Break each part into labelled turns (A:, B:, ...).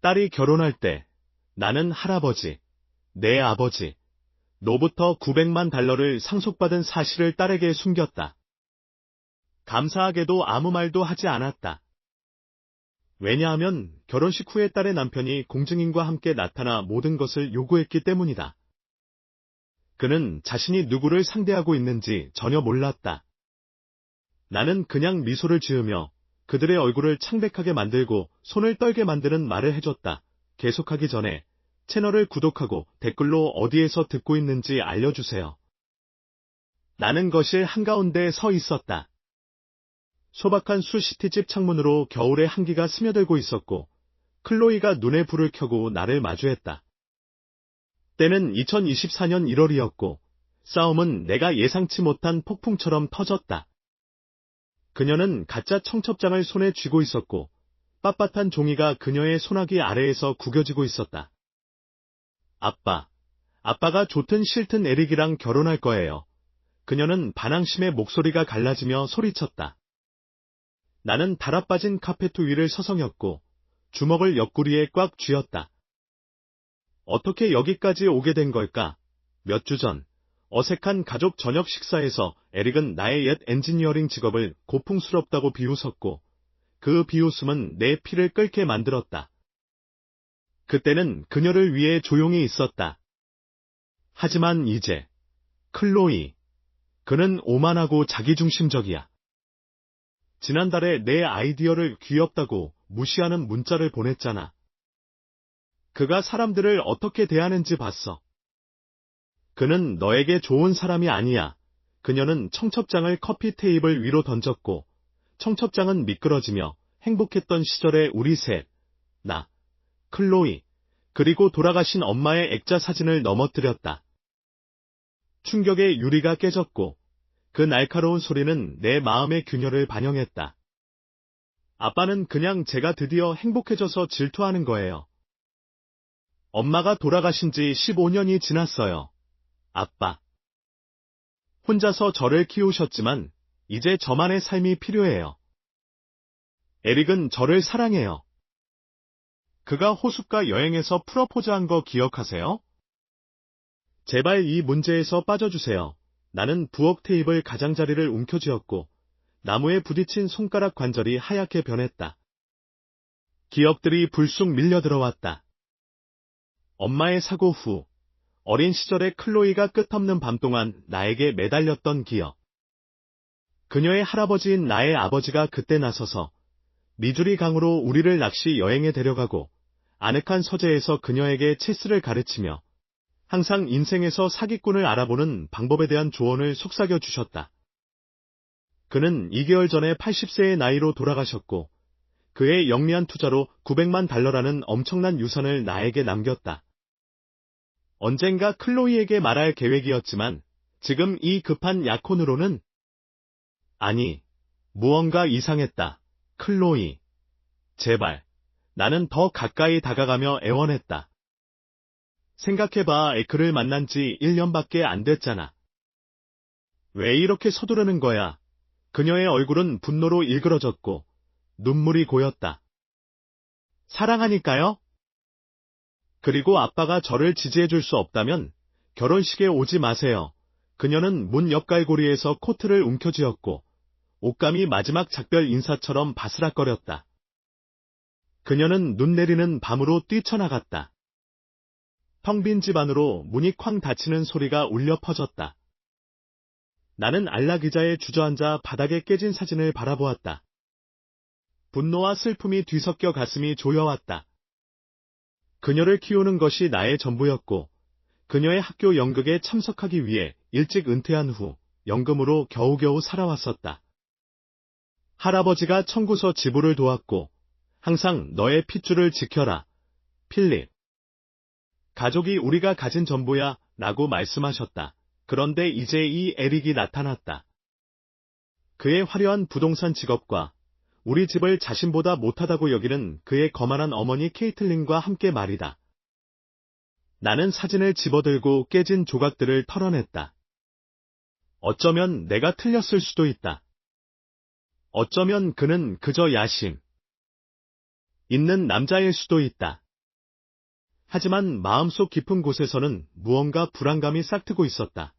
A: 딸이 결혼할 때 나는 할아버지, 내 아버지, 로부터 $900만 상속받은 사실을 딸에게 숨겼다. 감사하게도 아무 말도 하지 않았다. 왜냐하면 결혼식 후에 딸의 남편이 공증인과 함께 나타나 모든 것을 요구했기 때문이다. 그는 자신이 누구를 상대하고 있는지 전혀 몰랐다. 나는 그냥 미소를 지으며 그들의 얼굴을 창백하게 만들고 손을 떨게 만드는 말을 해줬다. 계속하기 전에 채널을 구독하고 댓글로 어디에서 듣고 있는지 알려주세요. 나는 거실 한가운데 서 있었다. 소박한 수시티집 창문으로 겨울의 한기가 스며들고 있었고 클로이가 눈에 불을 켜고 나를 마주했다. 때는 2024년 1월이었고 싸움은 내가 예상치 못한 폭풍처럼 터졌다. 그녀는 가짜 청첩장을 손에 쥐고 있었고 빳빳한 종이가 그녀의 소나기 아래에서 구겨지고 있었다. 아빠가 좋든 싫든 에릭이랑 결혼할 거예요. 그녀는 반항심에 목소리가 갈라지며 소리쳤다. 나는 달아빠진 카페트 위를 서성였고 주먹을 옆구리에 꽉 쥐었다. 어떻게 여기까지 오게 된 걸까? 몇 주 전 어색한 가족 저녁 식사에서 에릭은 나의 옛 엔지니어링 직업을 고풍스럽다고 비웃었고 그 비웃음은 내 피를 끓게 만들었다. 그때는 그녀를 위해 조용히 있었다. 하지만 이제 클로이, 그는 오만하고 자기중심적이야. 지난달에 내 아이디어를 귀엽다고 무시하는 문자를 보냈잖아. 그가 사람들을 어떻게 대하는지 봤어. 그는 너에게 좋은 사람이 아니야. 그녀는 청첩장을 커피 테이블 위로 던졌고 청첩장은 미끄러지며 행복했던 시절의 우리 셋, 나, 클로이, 그리고 돌아가신 엄마의 액자 사진을 넘어뜨렸다. 충격에 유리가 깨졌고 그 날카로운 소리는 내 마음의 균열을 반영했다. 아빠는 그냥 제가 드디어 행복해져서 질투하는 거예요. 엄마가 돌아가신 지 15년이 지났어요. 아빠. 혼자서 저를 키우셨지만 이제 저만의 삶이 필요해요. 에릭은 저를 사랑해요. 그가 호숫가 여행에서 프러포즈한 거 기억하세요? 제발 이 문제에서 빠져주세요. 나는 부엌 테이블 가장자리를 움켜쥐었고 나무에 부딪힌 손가락 관절이 하얗게 변했다. 기억들이 불쑥 밀려들어왔다. 엄마의 사고 후 어린 시절의 클로이가 끝없는 밤 동안 나에게 매달렸던 기억. 그녀의 할아버지인 나의 아버지가 그때 나서서 미주리 강으로 우리를 낚시 여행에 데려가고 아늑한 서재에서 그녀에게 체스를 가르치며 항상 인생에서 사기꾼을 알아보는 방법에 대한 조언을 속삭여 주셨다. 그는 2개월 전에 80세의 나이로 돌아가셨고 그의 영리한 투자로 $900만 엄청난 유산을 나에게 남겼다. 언젠가 클로이에게 말할 계획이었지만 지금 이 급한 약혼으로는 아니, 무언가 이상했다. 클로이, 제발. 나는 더 가까이 다가가며 애원했다. 생각해봐, 그를 만난 지 1년밖에 안 됐잖아. 왜 이렇게 서두르는 거야? 그녀의 얼굴은 분노로 일그러졌고 눈물이 고였다. 사랑하니까요? 그리고 아빠가 저를 지지해줄 수 없다면 결혼식에 오지 마세요. 그녀는 문 옆갈고리에서 코트를 움켜쥐었고 옷감이 마지막 작별 인사처럼 바스락거렸다. 그녀는 눈 내리는 밤으로 뛰쳐나갔다. 텅 빈 집 안으로 문이 쾅 닫히는 소리가 울려 퍼졌다. 나는 안락의자에 주저앉아 바닥에 깨진 사진을 바라보았다. 분노와 슬픔이 뒤섞여 가슴이 조여왔다. 그녀를 키우는 것이 나의 전부였고 그녀의 학교 연극에 참석하기 위해 일찍 은퇴한 후 연금으로 겨우겨우 살아왔었다. 할아버지가 청구서 지불을 도왔고 항상 너의 핏줄을 지켜라, 필립. 가족이 우리가 가진 전부야 라고 말씀하셨다. 그런데 이제 이 에릭이 나타났다. 그의 화려한 부동산 직업과 우리 집을 자신보다 못하다고 여기는 그의 거만한 어머니 케이틀린과 함께 말이다. 나는 사진을 집어들고 깨진 조각들을 털어냈다. 어쩌면 내가 틀렸을 수도 있다. 어쩌면 그는 그저 야심 있는 남자일 수도 있다. 하지만 마음속 깊은 곳에서는 무언가 불안감이 싹트고 있었다.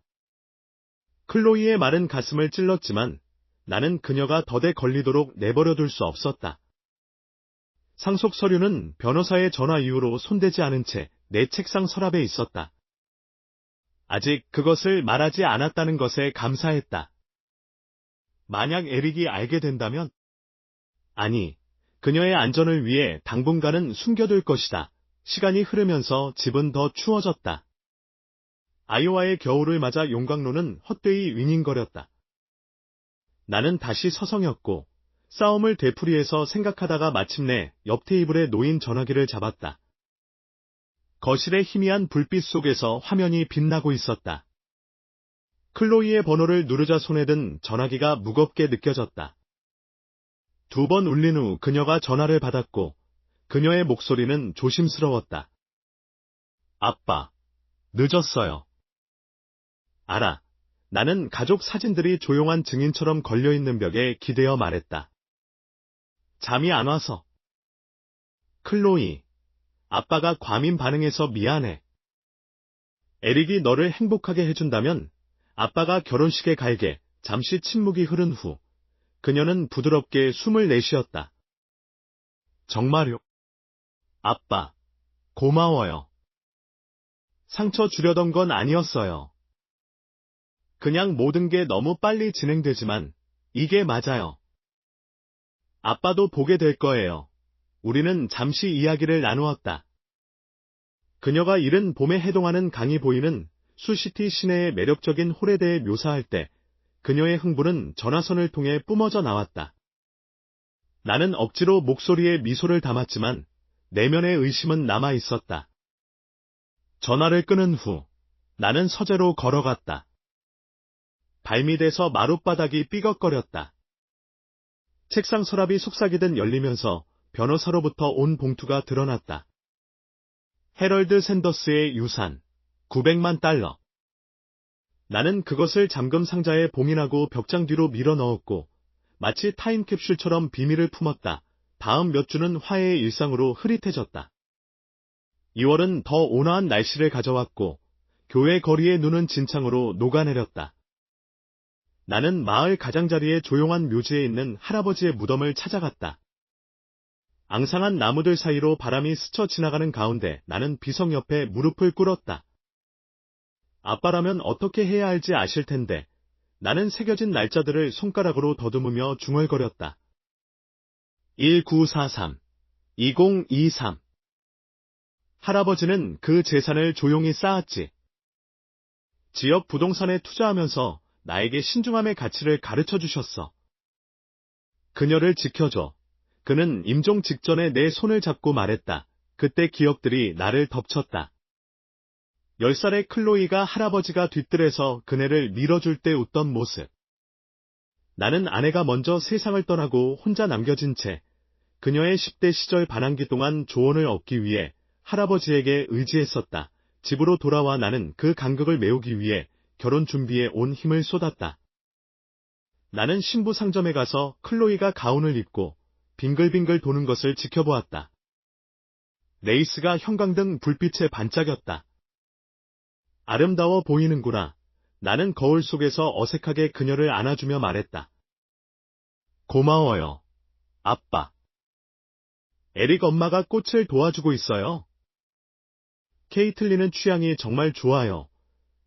A: 클로이의 말은 가슴을 찔렀지만 나는 그녀가 덫에 걸리도록 내버려둘 수 없었다. 상속 서류는 변호사의 전화 이후로 손대지 않은 채 내 책상 서랍에 있었다. 아직 그것을 말하지 않았다는 것에 감사했다. 만약 에릭이 알게 된다면? 아니, 그녀의 안전을 위해 당분간은 숨겨둘 것이다. 시간이 흐르면서 집은 더 추워졌다. 아이오와의 겨울을 맞아 용광로는 헛되이 윙윙거렸다. 나는 다시 서성였고 싸움을 되풀이해서 생각하다가 마침내 옆 테이블에 놓인 전화기를 잡았다. 거실의 희미한 불빛 속에서 화면이 빛나고 있었다. 클로이의 번호를 누르자 손에 든 전화기가 무겁게 느껴졌다. 2번 울린 후 그녀가 전화를 받았고 그녀의 목소리는 조심스러웠다. 아빠, 늦었어요. 알아. 나는 가족 사진들이 조용한 증인처럼 걸려있는 벽에 기대어 말했다. 잠이 안 와서. 클로이, 아빠가 과민 반응해서 미안해. 에릭이 너를 행복하게 해준다면 아빠가 결혼식에 갈게. 잠시 침묵이 흐른 후 그녀는 부드럽게 숨을 내쉬었다. 정말요? 아빠, 고마워요. 상처 주려던 건 아니었어요. 그냥 모든 게 너무 빨리 진행되지만 이게 맞아요. 아빠도 보게 될 거예요. 우리는 잠시 이야기를 나누었다. 그녀가 이른 봄에 해동하는 강이 보이는 수시티 시내의 매력적인 홀에 대해 묘사할 때 그녀의 흥분은 전화선을 통해 뿜어져 나왔다. 나는 억지로 목소리에 미소를 담았지만 내면의 의심은 남아 있었다. 전화를 끊은 후 나는 서재로 걸어갔다. 발밑에서 마룻바닥이 삐걱거렸다. 책상 서랍이 속삭이듯 열리면서 변호사로부터 온 봉투가 드러났다. 해럴드 샌더스의 유산, 900만 달러. 나는 그것을 잠금 상자에 봉인하고 벽장 뒤로 밀어 넣었고 마치 타임캡슐처럼 비밀을 품었다. 다음 몇 주는 화해의 일상으로 흐릿해졌다. 2월은 더 온화한 날씨를 가져왔고 교회 거리의 눈은 진창으로 녹아내렸다. 나는 마을 가장자리의 조용한 묘지에 있는 할아버지의 무덤을 찾아갔다. 앙상한 나무들 사이로 바람이 스쳐 지나가는 가운데 나는 비석 옆에 무릎을 꿇었다. 아빠라면 어떻게 해야 할지 아실 텐데 나는 새겨진 날짜들을 손가락으로 더듬으며 중얼거렸다. 1943, 2023. 할아버지는 그 재산을 조용히 쌓았지. 지역 부동산에 투자하면서 나에게 신중함의 가치를 가르쳐 주셨어. 그녀를 지켜줘. 그는 임종 직전에 내 손을 잡고 말했다. 그때 기억들이 나를 덮쳤다. 10살의 클로이가 할아버지가 뒤뜰에서 그네를 밀어줄 때 웃던 모습. 나는 아내가 먼저 세상을 떠나고 혼자 남겨진 채 그녀의 10대 시절 반항기 동안 조언을 얻기 위해 할아버지에게 의지했었다. 집으로 돌아와 나는 그 간극을 메우기 위해 결혼 준비에 온 힘을 쏟았다. 나는 신부 상점에 가서 클로이가 가운을 입고 빙글빙글 도는 것을 지켜보았다. 레이스가 형광등 불빛에 반짝였다. 아름다워 보이는구나. 나는 거울 속에서 어색하게 그녀를 안아주며 말했다. 고마워요, 아빠. 에릭 엄마가 꽃을 도와주고 있어요. 케이틀린은 취향이 정말 좋아요.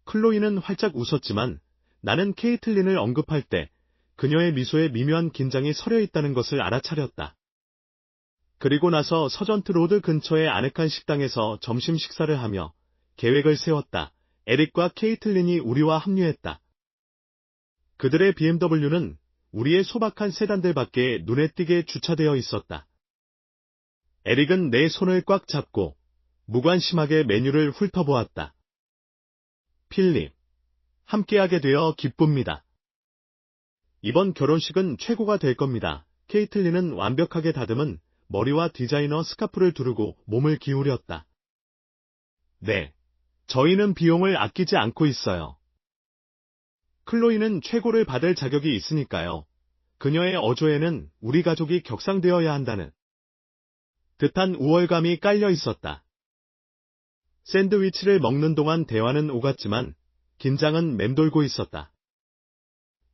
A: 클로이는 활짝 웃었지만 나는 케이틀린을 언급할 때 그녀의 미소에 미묘한 긴장이 서려 있다는 것을 알아차렸다. 그리고 나서 서전트 로드 근처의 아늑한 식당에서 점심 식사를 하며 계획을 세웠다. 에릭과 케이틀린이 우리와 합류했다. 그들의 BMW는 우리의 소박한 세단들 밖에 눈에 띄게 주차되어 있었다. 에릭은 내 손을 꽉 잡고 무관심하게 메뉴를 훑어보았다. 필립, 함께하게 되어 기쁩니다. 이번 결혼식은 최고가 될 겁니다. 케이틀린은 완벽하게 다듬은 머리와 디자이너 스카프를 두르고 몸을 기울였다. 네, 저희는 비용을 아끼지 않고 있어요. 클로이는 최고를 받을 자격이 있으니까요. 그녀의 어조에는 우리 가족이 격상되어야 한다는 듯한 우월감이 깔려 있었다. 샌드위치를 먹는 동안 대화는 오갔지만 긴장은 맴돌고 있었다.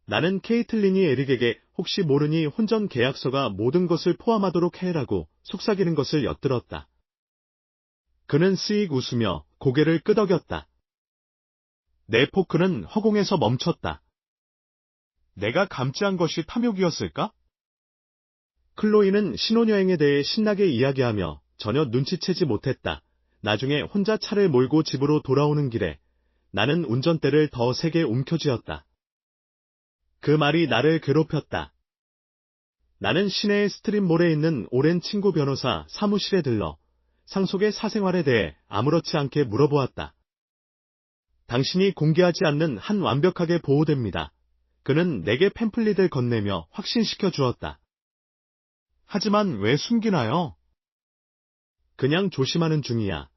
A: 나는 케이틀린이 에릭에게 혹시 모르니 혼전 계약서가 모든 것을 포함하도록 해라고 속삭이는 것을 엿들었다. 그는 씩 웃으며 고개를 끄덕였다. 내 포크는 허공에서 멈췄다. 내가 감지한 것이 탐욕이었을까? 클로이는 신혼여행에 대해 신나게 이야기하며 전혀 눈치채지 못했다. 나중에 혼자 차를 몰고 집으로 돌아오는 길에 나는 운전대를 더 세게 움켜쥐었다. 그 말이 나를 괴롭혔다. 나는 시내의 스트림몰에 있는 오랜 친구 변호사 사무실에 들러 상속의 사생활에 대해 아무렇지 않게 물어보았다. 당신이 공개하지 않는 한 완벽하게 보호됩니다. 그는 내게 팸플릿을 건네며 확신시켜 주었다. 하지만 왜 숨기나요? 그냥 조심하는 중이야.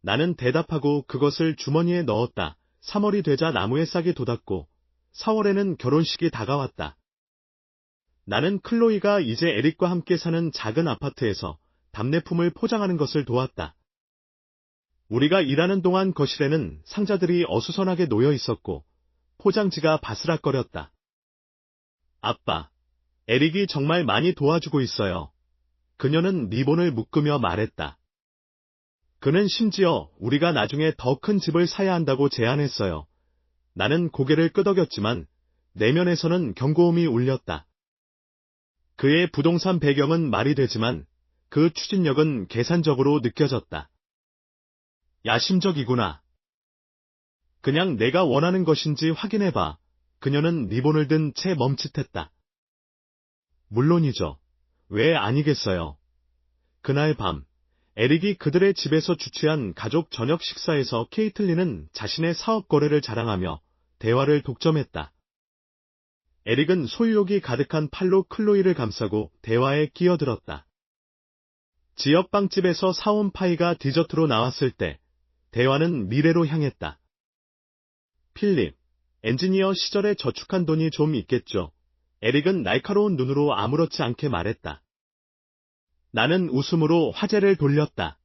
A: 나는 대답하고 그것을 주머니에 넣었다. 3월이 되자 나무에 싹이 돋았고 4월에는 결혼식이 다가왔다. 나는 클로이가 이제 에릭과 함께 사는 작은 아파트에서 답례품을 포장하는 것을 도왔다. 우리가 일하는 동안 거실에는 상자들이 어수선하게 놓여 있었고 포장지가 바스락거렸다. 아빠, 에릭이 정말 많이 도와주고 있어요. 그녀는 리본을 묶으며 말했다. 그는 심지어 우리가 나중에 더 큰 집을 사야 한다고 제안했어요. 나는 고개를 끄덕였지만 내면에서는 경고음이 울렸다. 그의 부동산 배경은 말이 되지만 그 추진력은 계산적으로 느껴졌다. 야심적이구나. 그냥 내가 원하는 것인지 확인해봐. 그녀는 리본을 든 채 멈칫했다. 물론이죠. 왜 아니겠어요. 그날 밤, 에릭이 그들의 집에서 주최한 가족 저녁 식사에서 케이틀린은 자신의 사업 거래를 자랑하며 대화를 독점했다. 에릭은 소유욕이 가득한 팔로 클로이를 감싸고 대화에 끼어들었다. 지역 빵집에서 사온 파이가 디저트로 나왔을 때 대화는 미래로 향했다. 필립, 엔지니어 시절에 저축한 돈이 좀 있겠죠. 에릭은 날카로운 눈으로 아무렇지 않게 말했다. 나는 웃음으로 화제를 돌렸다.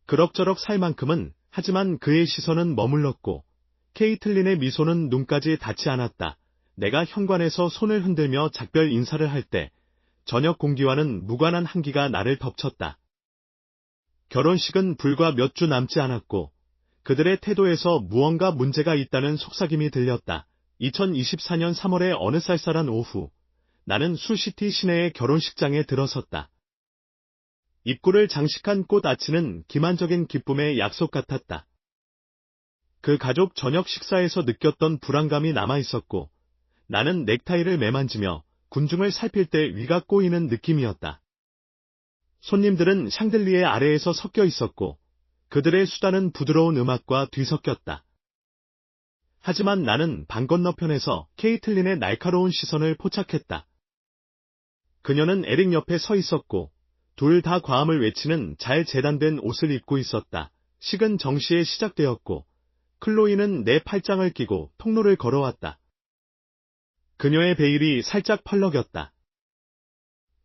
A: 그럭저럭 살 만큼은, 하지만 그의 시선은 머물렀고 케이틀린의 미소는 눈까지 닿지 않았다. 내가 현관에서 손을 흔들며 작별 인사를 할 때 저녁 공기와는 무관한 한기가 나를 덮쳤다. 결혼식은 불과 몇 주 남지 않았고 그들의 태도에서 무언가 문제가 있다는 속삭임이 들렸다. 2024년 3월의 어느 쌀쌀한 오후, 나는 수시티 시내의 결혼식장에 들어섰다. 입구를 장식한 꽃 아치는 기만적인 기쁨의 약속 같았다. 그 가족 저녁 식사에서 느꼈던 불안감이 남아있었고 나는 넥타이를 매만지며 군중을 살필 때 위가 꼬이는 느낌이었다. 손님들은 샹들리에 아래에서 섞여 있었고 그들의 수다는 부드러운 음악과 뒤섞였다. 하지만 나는 방 건너편에서 케이틀린의 날카로운 시선을 포착했다. 그녀는 에릭 옆에 서 있었고 둘 다 과음을 외치는 잘 재단된 옷을 입고 있었다. 식은 정시에 시작되었고 클로이는 내 팔짱을 끼고 통로를 걸어왔다. 그녀의 베일이 살짝 펄럭였다.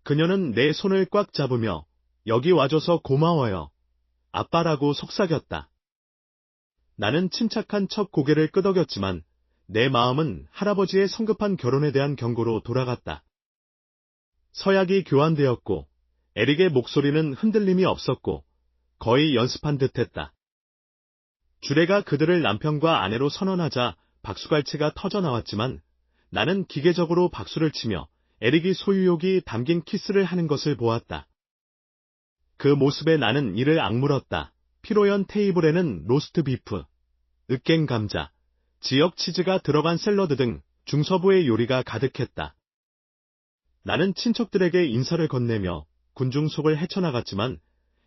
A: 그녀는 내 손을 꽉 잡으며 여기 와줘서 고마워요. 아빠라고 속삭였다. 나는 침착한 척 고개를 끄덕였지만 내 마음은 할아버지의 성급한 결혼에 대한 경고로 돌아갔다. 서약이 교환되었고 에릭의 목소리는 흔들림이 없었고 거의 연습한 듯했다. 주례가 그들을 남편과 아내로 선언하자 박수갈채가 터져나왔지만 나는 기계적으로 박수를 치며 에릭이 소유욕이 담긴 키스를 하는 것을 보았다. 그 모습에 나는 이를 악물었다. 피로연 테이블에는 로스트 비프, 으깬 감자, 지역 치즈가 들어간 샐러드 등 중서부의 요리가 가득했다. 나는 친척들에게 인사를 건네며 군중 속을 헤쳐나갔지만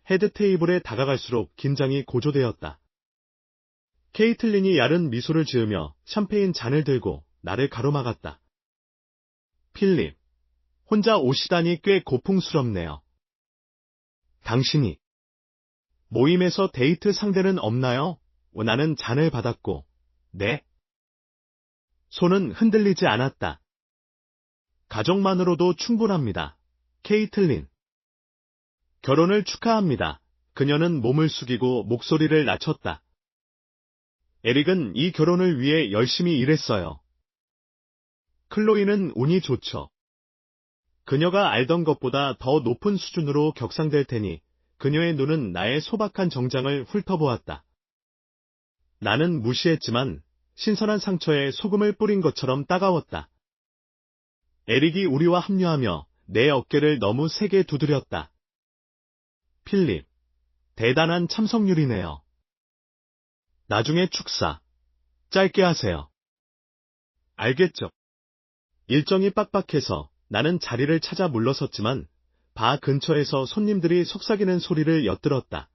A: 헤드 테이블에 다가갈수록 긴장이 고조되었다. 케이틀린이 야른 미소를 지으며 샴페인 잔을 들고 나를 가로막았다. 필립, 혼자 오시다니 꽤 고풍스럽네요. 당신이 모임에서 데이트 상대는 없나요? 나는 잔을 받았고, 네? 손은 흔들리지 않았다. 가족만으로도 충분합니다. 케이틀린. 결혼을 축하합니다. 그녀는 몸을 숙이고 목소리를 낮췄다. 에릭은 이 결혼을 위해 열심히 일했어요. 클로이는 운이 좋죠. 그녀가 알던 것보다 더 높은 수준으로 격상될 테니 그녀의 눈은 나의 소박한 정장을 훑어보았다. 나는 무시했지만 신선한 상처에 소금을 뿌린 것처럼 따가웠다. 에릭이 우리와 합류하며 내 어깨를 너무 세게 두드렸다. 필립, 대단한 참석률이네요. 나중에 축사, 짧게 하세요. 알겠죠? 일정이 빡빡해서 나는 자리를 찾아 물러섰지만 바 근처에서 손님들이 속삭이는 소리를 엿들었다.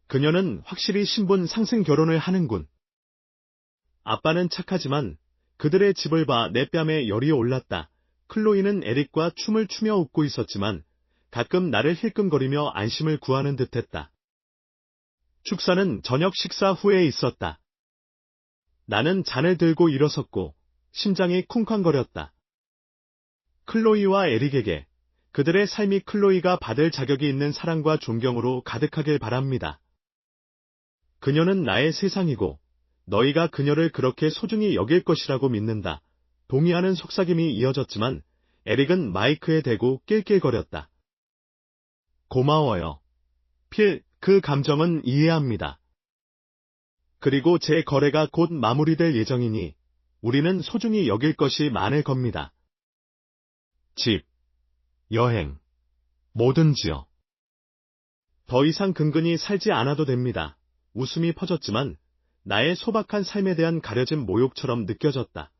A: 그녀는 확실히 신분 상승 결혼을 하는군. 아빠는 착하지만 그들의 집을 봐 내 뺨에 열이 올랐다. 클로이는 에릭과 춤을 추며 웃고 있었지만 가끔 나를 힐끔거리며 안심을 구하는 듯했다. 축사는 저녁 식사 후에 있었다. 나는 잔을 들고 일어섰고 심장이 쿵쾅거렸다. 클로이와 에릭에게 그들의 삶이 클로이가 받을 자격이 있는 사랑과 존경으로 가득하길 바랍니다. 그녀는 나의 세상이고 너희가 그녀를 그렇게 소중히 여길 것이라고 믿는다. 동의하는 속삭임이 이어졌지만 에릭은 마이크에 대고 낄낄거렸다. 고마워요. 필, 그 감정은 이해합니다. 그리고 제 거래가 곧 마무리될 예정이니 우리는 소중히 여길 것이 많을 겁니다. 집, 여행, 뭐든지요. 더 이상 근근히 살지 않아도 됩니다. 웃음이 퍼졌지만 나의 소박한 삶에 대한 가려진 모욕처럼 느껴졌다.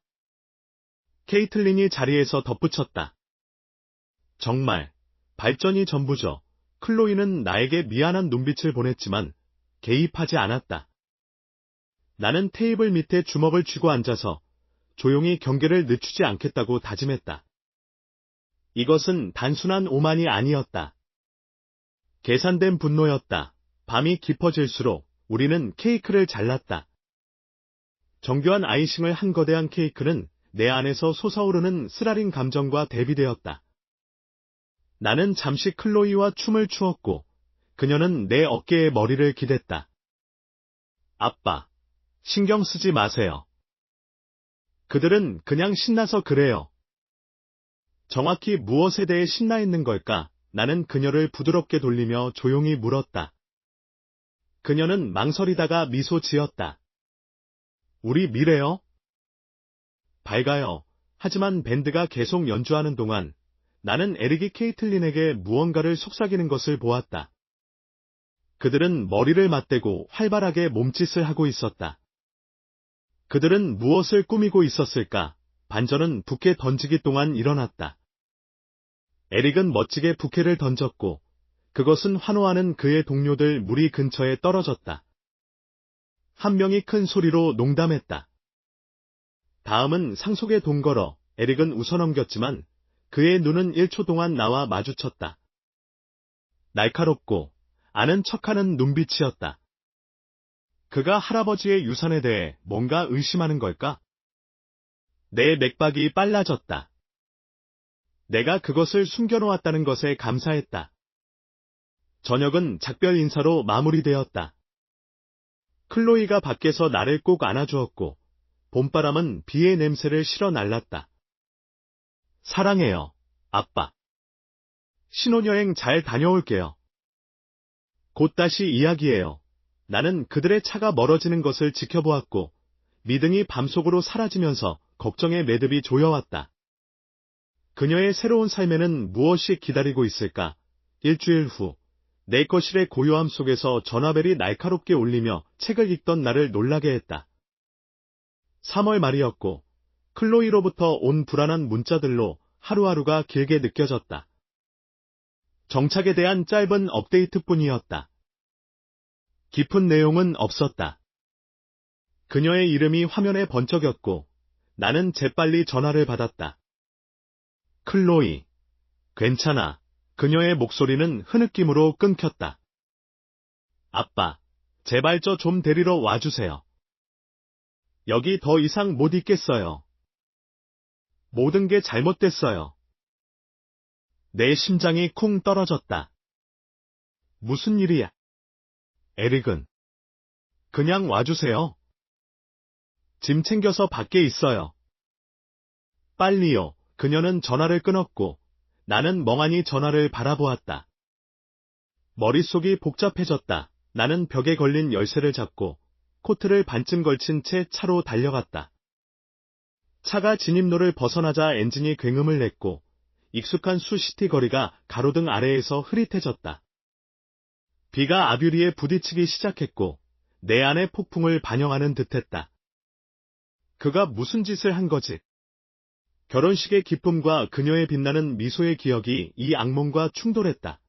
A: 케이틀린이 자리에서 덧붙였다. 정말, 발전이 전부죠. 클로이는 나에게 미안한 눈빛을 보냈지만 개입하지 않았다. 나는 테이블 밑에 주먹을 쥐고 앉아서 조용히 경계를 늦추지 않겠다고 다짐했다. 이것은 단순한 오만이 아니었다. 계산된 분노였다. 밤이 깊어질수록 우리는 케이크를 잘랐다. 정교한 아이싱을 한 거대한 케이크는 내 안에서 솟아오르는 쓰라린 감정과 대비되었다. 나는 잠시 클로이와 춤을 추었고 그녀는 내 어깨에 머리를 기댔다. 아빠, 신경 쓰지 마세요. 그들은 그냥 신나서 그래요. 정확히 무엇에 대해 신나 있는 걸까? 나는 그녀를 부드럽게 돌리며 조용히 물었다. 그녀는 망설이다가 미소 지었다. 우리 미래요? 밝아요. 하지만 밴드가 계속 연주하는 동안 나는 에릭이 케이틀린에게 무언가를 속삭이는 것을 보았다. 그들은 머리를 맞대고 활발하게 몸짓을 하고 있었다. 그들은 무엇을 꾸미고 있었을까? 반전은 부케 던지기 동안 일어났다. 에릭은 멋지게 부케를 던졌고 그것은 환호하는 그의 동료들 무리 근처에 떨어졌다. 한 명이 큰 소리로 농담했다. 다음은 상속의 동거러. 에릭은 웃어넘겼지만 그의 눈은 1초 동안 나와 마주쳤다. 날카롭고 아는 척하는 눈빛이었다. 그가 할아버지의 유산에 대해 뭔가 의심하는 걸까? 내 맥박이 빨라졌다. 내가 그것을 숨겨놓았다는 것에 감사했다. 저녁은 작별 인사로 마무리되었다. 클로이가 밖에서 나를 꼭 안아주었고 봄바람은 비의 냄새를 실어 날랐다. 사랑해요, 아빠. 신혼여행 잘 다녀올게요. 곧 다시 이야기해요. 나는 그들의 차가 멀어지는 것을 지켜보았고 미등이 밤속으로 사라지면서 걱정의 매듭이 조여왔다. 그녀의 새로운 삶에는 무엇이 기다리고 있을까? 일주일 후, 내 거실의 고요함 속에서 전화벨이 날카롭게 울리며 책을 읽던 나를 놀라게 했다. 3월 말이었고 클로이로부터 온 불안한 문자들로 하루하루가 길게 느껴졌다. 정착에 대한 짧은 업데이트뿐이었다. 깊은 내용은 없었다. 그녀의 이름이 화면에 번쩍였고 나는 재빨리 전화를 받았다. 클로이, 괜찮아. 그녀의 목소리는 흐느낌으로 끊겼다. 아빠, 제발 저 좀 데리러 와주세요. 여기 더 이상 못 있겠어요. 모든 게 잘못됐어요. 내 심장이 쿵 떨어졌다. 무슨 일이야? 에릭은. 그냥 와주세요. 짐 챙겨서 밖에 있어요. 빨리요. 그녀는 전화를 끊었고 나는 멍하니 전화를 바라보았다. 머릿속이 복잡해졌다. 나는 벽에 걸린 열쇠를 잡고 코트를 반쯤 걸친 채 차로 달려갔다. 차가 진입로를 벗어나자 엔진이 굉음을 냈고 익숙한 수시티 거리가 가로등 아래에서 흐릿해졌다. 비가 아뷰리에 부딪히기 시작했고 내 안의 폭풍을 반영하는 듯했다. 그가 무슨 짓을 한 거지? 결혼식의 기쁨과 그녀의 빛나는 미소의 기억이 이 악몽과 충돌했다.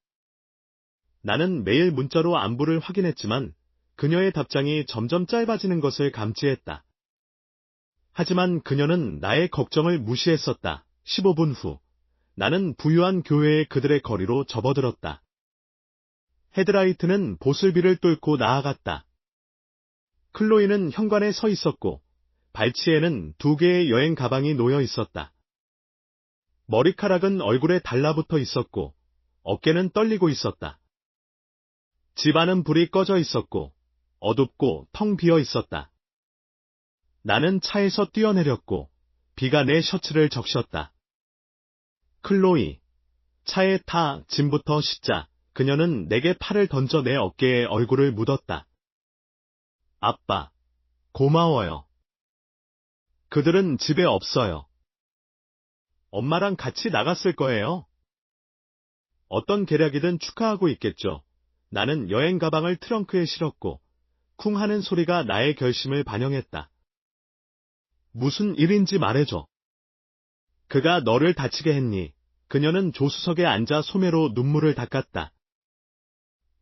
A: 나는 매일 문자로 안부를 확인했지만 그녀의 답장이 점점 짧아지는 것을 감지했다. 하지만 그녀는 나의 걱정을 무시했었다. 15분 후, 나는 부유한 교회의 그들의 거리로 접어들었다. 헤드라이트는 보슬비를 뚫고 나아갔다. 클로이는 현관에 서 있었고 발치에는 2개의 여행 가방이 놓여 있었다. 머리카락은 얼굴에 달라붙어 있었고 어깨는 떨리고 있었다. 집안은 불이 꺼져 있었고 어둡고 텅 비어 있었다. 나는 차에서 뛰어내렸고 비가 내 셔츠를 적셨다. 클로이, 차에 타, 짐부터 싣자. 그녀는 내게 팔을 던져 내 어깨에 얼굴을 묻었다. 아빠, 고마워요. 그들은 집에 없어요. 엄마랑 같이 나갔을 거예요. 어떤 계략이든 축하하고 있겠죠. 나는 여행 가방을 트렁크에 실었고 쿵 하는 소리가 나의 결심을 반영했다. 무슨 일인지 말해줘. 그가 너를 다치게 했니? 그녀는 조수석에 앉아 소매로 눈물을 닦았다.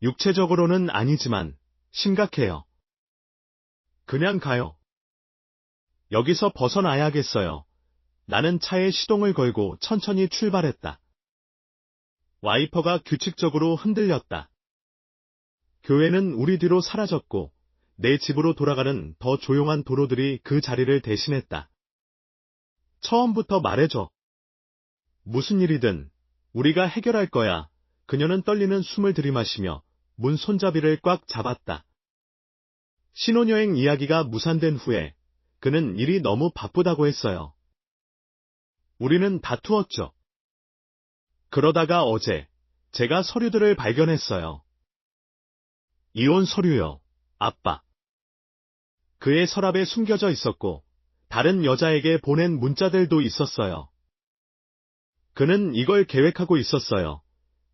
A: 육체적으로는 아니지만 심각해요. 그냥 가요. 여기서 벗어나야겠어요. 나는 차에 시동을 걸고 천천히 출발했다. 와이퍼가 규칙적으로 흔들렸다. 교회는 우리 뒤로 사라졌고 내 집으로 돌아가는 더 조용한 도로들이 그 자리를 대신했다. 처음부터 말해줘. 무슨 일이든 우리가 해결할 거야. 그녀는 떨리는 숨을 들이마시며 문 손잡이를 꽉 잡았다. 신혼여행 이야기가 무산된 후에 그는 일이 너무 바쁘다고 했어요. 우리는 다투었죠. 그러다가 어제 제가 서류들을 발견했어요. 이혼 서류요, 아빠. 그의 서랍에 숨겨져 있었고 다른 여자에게 보낸 문자들도 있었어요. 그는 이걸 계획하고 있었어요.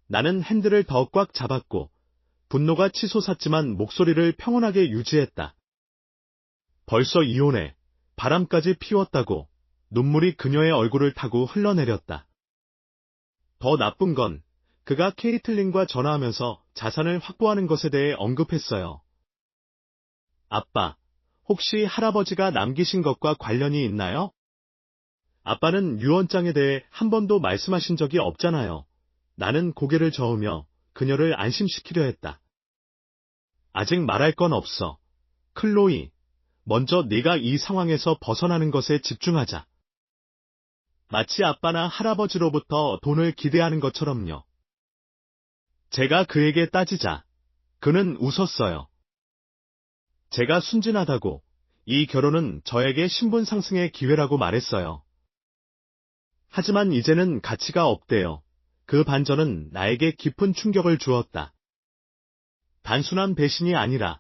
A: 나는 핸들을 더 꽉 잡았고 분노가 치솟았지만 목소리를 평온하게 유지했다. 벌써 이혼해. 바람까지 피웠다고. 눈물이 그녀의 얼굴을 타고 흘러내렸다. 더 나쁜 건 그가 케이틀린과 전화하면서 자산을 확보하는 것에 대해 언급했어요. 아빠, 혹시 할아버지가 남기신 것과 관련이 있나요? 아빠는 유언장에 대해 한 번도 말씀하신 적이 없잖아요. 나는 고개를 저으며 그녀를 안심시키려 했다. 아직 말할 건 없어. 클로이, 먼저 네가 이 상황에서 벗어나는 것에 집중하자. 마치 아빠나 할아버지로부터 돈을 기대하는 것처럼요. 제가 그에게 따지자. 그는 웃었어요. 제가 순진하다고, 이 결혼은 저에게 신분 상승의 기회라고 말했어요. 하지만 이제는 가치가 없대요. 그 반전은 나에게 깊은 충격을 주었다. 단순한 배신이 아니라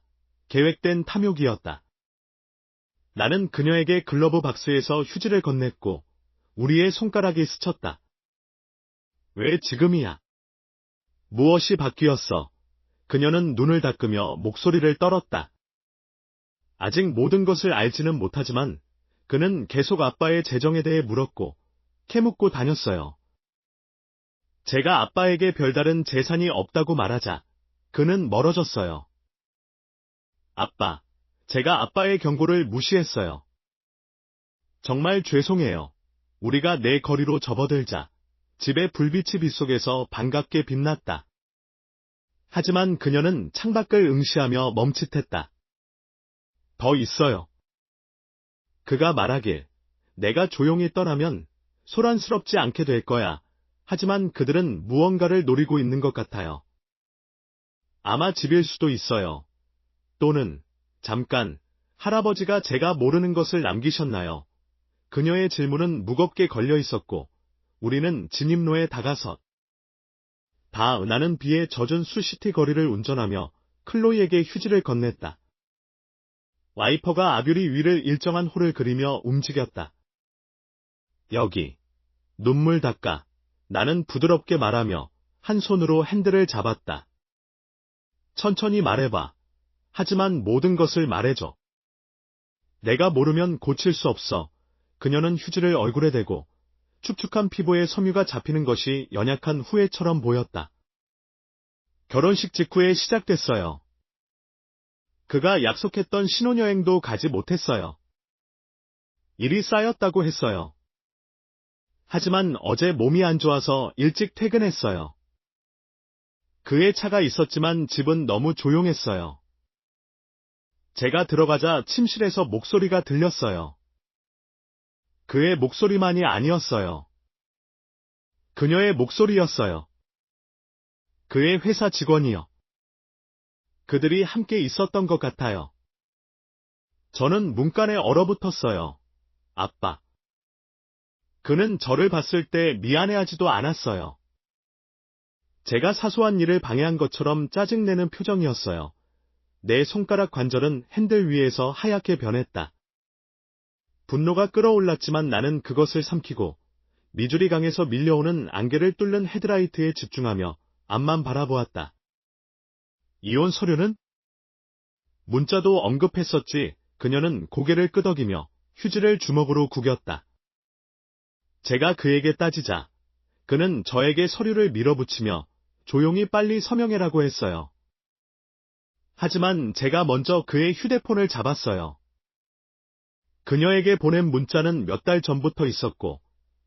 A: 계획된 탐욕이었다. 나는 그녀에게 글러브 박스에서 휴지를 건넸고 우리의 손가락이 스쳤다. 왜 지금이야? 무엇이 바뀌었어? 그녀는 눈을 닦으며 목소리를 떨었다. 아직 모든 것을 알지는 못하지만 그는 계속 아빠의 재정에 대해 물었고 캐묻고 다녔어요. 제가 아빠에게 별다른 재산이 없다고 말하자 그는 멀어졌어요. 아빠, 제가 아빠의 경고를 무시했어요. 정말 죄송해요. 우리가 내 거리로 접어들자 집의 불빛이 빗속에서 반갑게 빛났다. 하지만 그녀는 창밖을 응시하며 멈칫했다. 더 있어요. 그가 말하길, 내가 조용히 떠나면 소란스럽지 않게 될 거야. 하지만 그들은 무언가를 노리고 있는 것 같아요. 아마 집일 수도 있어요. 또는, 잠깐, 할아버지가 제가 모르는 것을 남기셨나요? 그녀의 질문은 무겁게 걸려 있었고, 우리는 진입로에 다가서 다 은하는 비에 젖은 수시티 거리를 운전하며 클로이에게 휴지를 건넸다. 와이퍼가 아뷰리 위를 일정한 호를 그리며 움직였다. 여기, 눈물 닦아. 나는 부드럽게 말하며 한 손으로 핸들을 잡았다. 천천히 말해봐. 하지만 모든 것을 말해줘. 내가 모르면 고칠 수 없어. 그녀는 휴지를 얼굴에 대고 축축한 피부에 섬유가 잡히는 것이 연약한 후회처럼 보였다. 결혼식 직후에 시작됐어요. 그가 약속했던 신혼여행도 가지 못했어요. 일이 쌓였다고 했어요. 하지만 어제 몸이 안 좋아서 일찍 퇴근했어요. 그의 차가 있었지만 집은 너무 조용했어요. 제가 들어가자 침실에서 목소리가 들렸어요. 그의 목소리만이 아니었어요. 그녀의 목소리였어요. 그의 회사 직원이요. 그들이 함께 있었던 것 같아요. 저는 문간에 얼어붙었어요. 아빠. 그는 저를 봤을 때 미안해하지도 않았어요. 제가 사소한 일을 방해한 것처럼 짜증내는 표정이었어요. 내 손가락 관절은 핸들 위에서 하얗게 변했다. 분노가 끓어올랐지만 나는 그것을 삼키고 미주리 강에서 밀려오는 안개를 뚫는 헤드라이트에 집중하며 앞만 바라보았다. 이혼 서류는? 문자도 언급했었지. 그녀는 고개를 끄덕이며 휴지를 주먹으로 구겼다. 제가 그에게 따지자 그는 저에게 서류를 밀어붙이며 조용히 빨리 서명해라고 했어요. 하지만 제가 먼저 그의 휴대폰을 잡았어요. 그녀에게 보낸 문자는 몇 달 전부터 있었고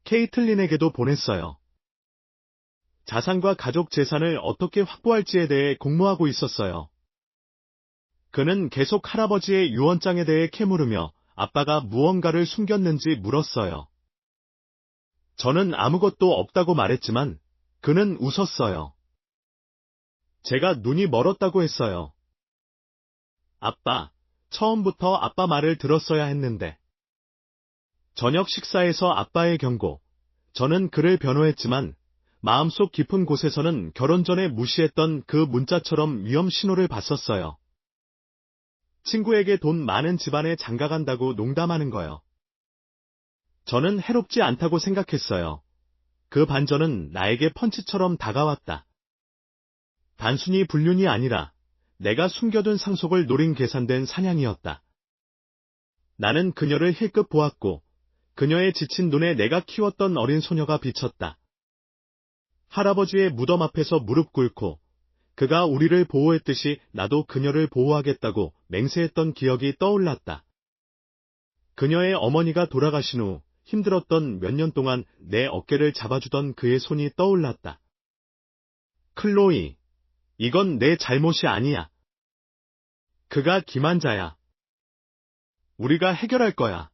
A: 케이틀린에게도 보냈어요. 자산과 가족 재산을 어떻게 확보할지에 대해 공모하고 있었어요. 그는 계속 할아버지의 유언장에 대해 캐물으며 아빠가 무언가를 숨겼는지 물었어요. 저는 아무것도 없다고 말했지만 그는 웃었어요. 제가 눈이 멀었다고 했어요. 아빠, 처음부터 아빠 말을 들었어야 했는데. 저녁 식사에서 아빠의 경고. 저는 그를 변호했지만 마음속 깊은 곳에서는 결혼 전에 무시했던 그 문자처럼 위험 신호를 봤었어요. 친구에게 돈 많은 집안에 장가간다고 농담하는 거요. 저는 해롭지 않다고 생각했어요. 그 반전은 나에게 펀치처럼 다가왔다. 단순히 불륜이 아니라 내가 숨겨둔 상속을 노린 계산된 사냥이었다. 나는 그녀를 힐끗 보았고 그녀의 지친 눈에 내가 키웠던 어린 소녀가 비쳤다. 할아버지의 무덤 앞에서 무릎 꿇고 그가 우리를 보호했듯이 나도 그녀를 보호하겠다고 맹세했던 기억이 떠올랐다. 그녀의 어머니가 돌아가신 후 힘들었던 몇 년 동안 내 어깨를 잡아주던 그의 손이 떠올랐다. 클로이, 이건 내 잘못이 아니야. 그가 기만자야. 우리가 해결할 거야.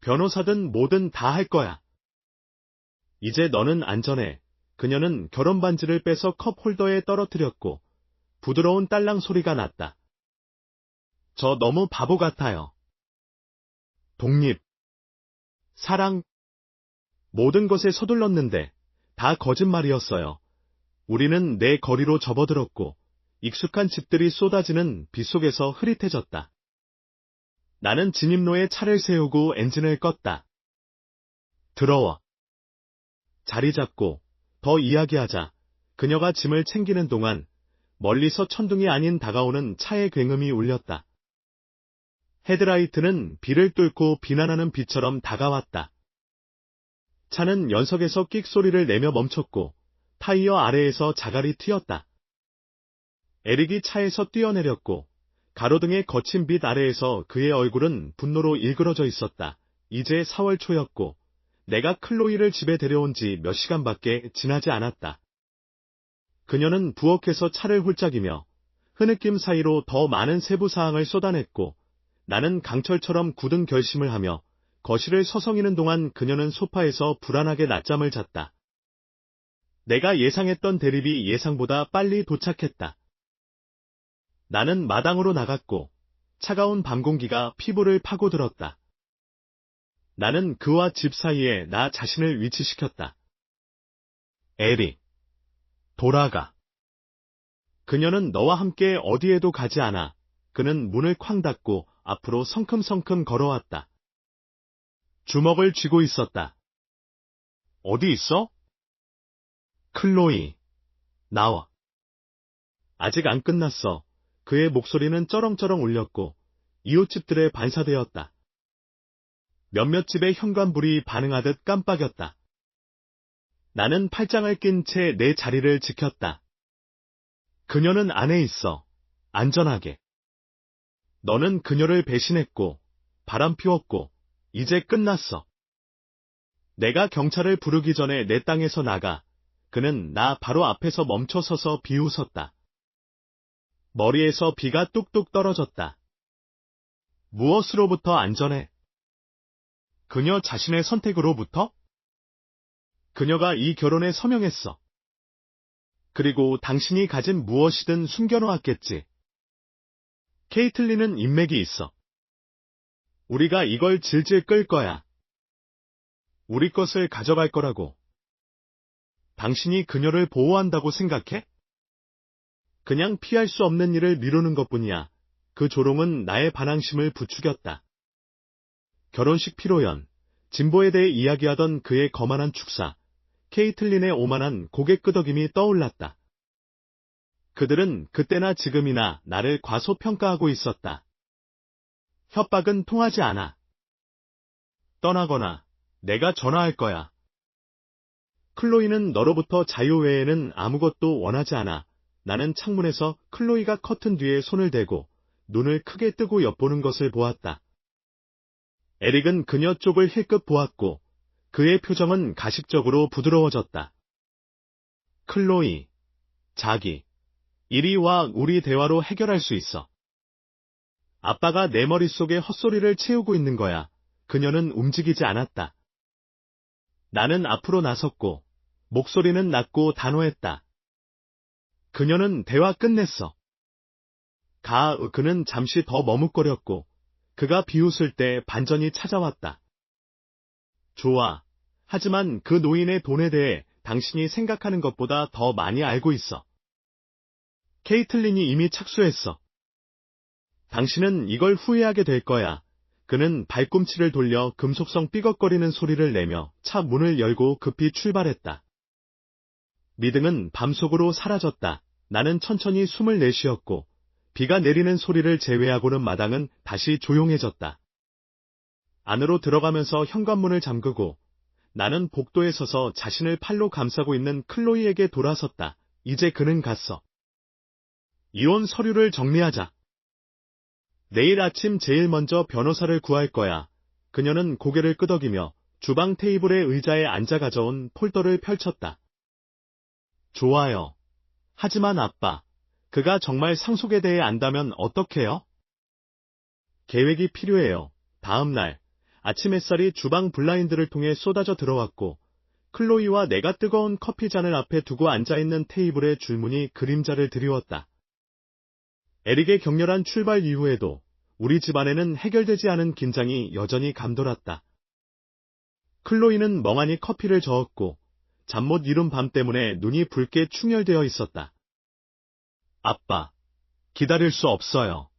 A: 변호사든 뭐든 다 할 거야. 이제 너는 안전해. 그녀는 결혼 반지를 빼서 컵 홀더에 떨어뜨렸고 부드러운 딸랑 소리가 났다. 저 너무 바보 같아요. 독립, 사랑, 모든 것에 서둘렀는데 다 거짓말이었어요. 우리는 내 거리로 접어들었고 익숙한 집들이 쏟아지는 빗 속에서 흐릿해졌다. 나는 진입로에 차를 세우고 엔진을 껐다. 들어와. 자리 잡고 더 이야기하자. 그녀가 짐을 챙기는 동안 멀리서 천둥이 아닌 다가오는 차의 굉음이 울렸다. 헤드라이트는 비를 뚫고 비난하는 비처럼 다가왔다. 차는 연석에서 끽 소리를 내며 멈췄고 타이어 아래에서 자갈이 튀었다. 에릭이 차에서 뛰어내렸고 가로등의 거친 빛 아래에서 그의 얼굴은 분노로 일그러져 있었다. 이제 4월 초였고 내가 클로이를 집에 데려온 지 몇 시간밖에 지나지 않았다. 그녀는 부엌에서 차를 홀짝이며 흐느낌 사이로 더 많은 세부 사항을 쏟아냈고 나는 강철처럼 굳은 결심을 하며 거실을 서성이는 동안 그녀는 소파에서 불안하게 낮잠을 잤다. 내가 예상했던 대립이 예상보다 빨리 도착했다. 나는 마당으로 나갔고 차가운 밤 공기가 피부를 파고들었다. 나는 그와 집 사이에 나 자신을 위치시켰다. 에릭, 돌아가. 그녀는 너와 함께 어디에도 가지 않아. 그는 문을 쾅 닫고 앞으로 성큼성큼 걸어왔다. 주먹을 쥐고 있었다. 어디 있어? 클로이, 나와. 아직 안 끝났어. 그의 목소리는 쩌렁쩌렁 울렸고 이웃집들에 반사되었다. 몇몇 집의 현관불이 반응하듯 깜빡였다. 나는 팔짱을 낀 채 내 자리를 지켰다. 그녀는 안에 있어. 안전하게. 너는 그녀를 배신했고 바람 피웠고 이제 끝났어. 내가 경찰을 부르기 전에 내 땅에서 나가. 그는 나 바로 앞에서 멈춰서서 비웃었다. 머리에서 비가 뚝뚝 떨어졌다. 무엇으로부터 안전해? 그녀 자신의 선택으로부터? 그녀가 이 결혼에 서명했어. 그리고 당신이 가진 무엇이든 숨겨놓았겠지. 케이틀린은 인맥이 있어. 우리가 이걸 질질 끌 거야. 우리 것을 가져갈 거라고. 당신이 그녀를 보호한다고 생각해? 그냥 피할 수 없는 일을 미루는 것뿐이야. 그 조롱은 나의 반항심을 부추겼다. 결혼식 피로연, 진보에 대해 이야기하던 그의 거만한 축사, 케이틀린의 오만한 고개 끄덕임이 떠올랐다. 그들은 그때나 지금이나 나를 과소평가하고 있었다. 협박은 통하지 않아. 떠나거나 내가 전화할 거야. 클로이는 너로부터 자유 외에는 아무것도 원하지 않아. 나는 창문에서 클로이가 커튼 뒤에 손을 대고 눈을 크게 뜨고 엿보는 것을 보았다. 에릭은 그녀 쪽을 힐끗 보았고 그의 표정은 가식적으로 부드러워졌다. 클로이, 자기, 이리 와. 우리 대화로 해결할 수 있어. 아빠가 내 머릿속에 헛소리를 채우고 있는 거야. 그녀는 움직이지 않았다. 나는 앞으로 나섰고 목소리는 낮고 단호했다. 그녀는 대화 끝냈어. 그는 잠시 더 머뭇거렸고 그가 비웃을 때 반전이 찾아왔다. 좋아. 하지만 그 노인의 돈에 대해 당신이 생각하는 것보다 더 많이 알고 있어. 케이틀린이 이미 착수했어. 당신은 이걸 후회하게 될 거야. 그는 발꿈치를 돌려 금속성 삐걱거리는 소리를 내며 차 문을 열고 급히 출발했다. 미등은 밤속으로 사라졌다. 나는 천천히 숨을 내쉬었고 비가 내리는 소리를 제외하고는 마당은 다시 조용해졌다. 안으로 들어가면서 현관문을 잠그고 나는 복도에 서서 자신을 팔로 감싸고 있는 클로이에게 돌아섰다. 이제 그는 갔어. 이혼 서류를 정리하자. 내일 아침 제일 먼저 변호사를 구할 거야. 그녀는 고개를 끄덕이며 주방 테이블의 의자에 앉아 가져온 폴더를 펼쳤다. 좋아요. 하지만 아빠, 그가 정말 상속에 대해 안다면 어떡해요? 계획이 필요해요. 다음 날, 아침 햇살이 주방 블라인드를 통해 쏟아져 들어왔고 클로이와 내가 뜨거운 커피잔을 앞에 두고 앉아있는 테이블에 줄무늬 그림자를 드리웠다. 에릭의 격렬한 출발 이후에도 우리 집안에는 해결되지 않은 긴장이 여전히 감돌았다. 클로이는 멍하니 커피를 저었고 잠 못 이룬 밤 때문에 눈이 붉게 충혈되어 있었다. 아빠, 기다릴 수 없어요.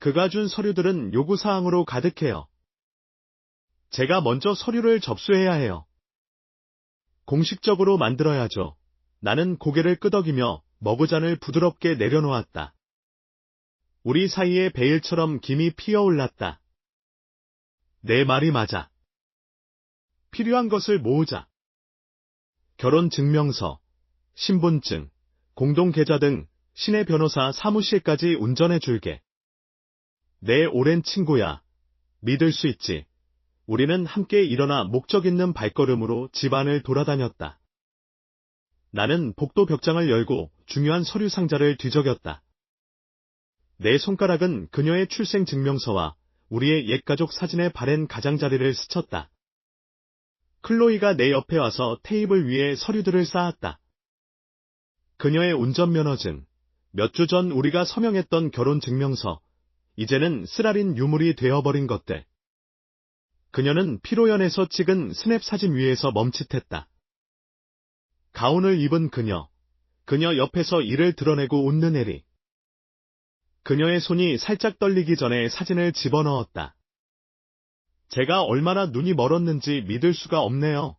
A: 그가 준 서류들은 요구사항으로 가득해요. 제가 먼저 서류를 접수해야 해요. 공식적으로 만들어야죠. 나는 고개를 끄덕이며 머그잔을 부드럽게 내려놓았다. 우리 사이에 베일처럼 김이 피어올랐다. 내 말이 맞아. 필요한 것을 모으자. 결혼증명서, 신분증, 공동계좌 등 시내 변호사 사무실까지 운전해 줄게. 내 오랜 친구야. 믿을 수 있지. 우리는 함께 일어나 목적 있는 발걸음으로 집안을 돌아다녔다. 나는 복도 벽장을 열고 중요한 서류 상자를 뒤적였다. 내 손가락은 그녀의 출생증명서와 우리의 옛가족 사진에 바랜 가장자리를 스쳤다. 클로이가 내 옆에 와서 테이블 위에 서류들을 쌓았다. 그녀의 운전면허증, 몇 주 전 우리가 서명했던 결혼증명서, 이제는 쓰라린 유물이 되어버린 것들. 그녀는 피로연에서 찍은 스냅 사진 위에서 멈칫했다. 가운을 입은 그녀 옆에서 이를 드러내고 웃는 에리. 그녀의 손이 살짝 떨리기 전에 사진을 집어넣었다. 제가 얼마나 눈이 멀었는지 믿을 수가 없네요.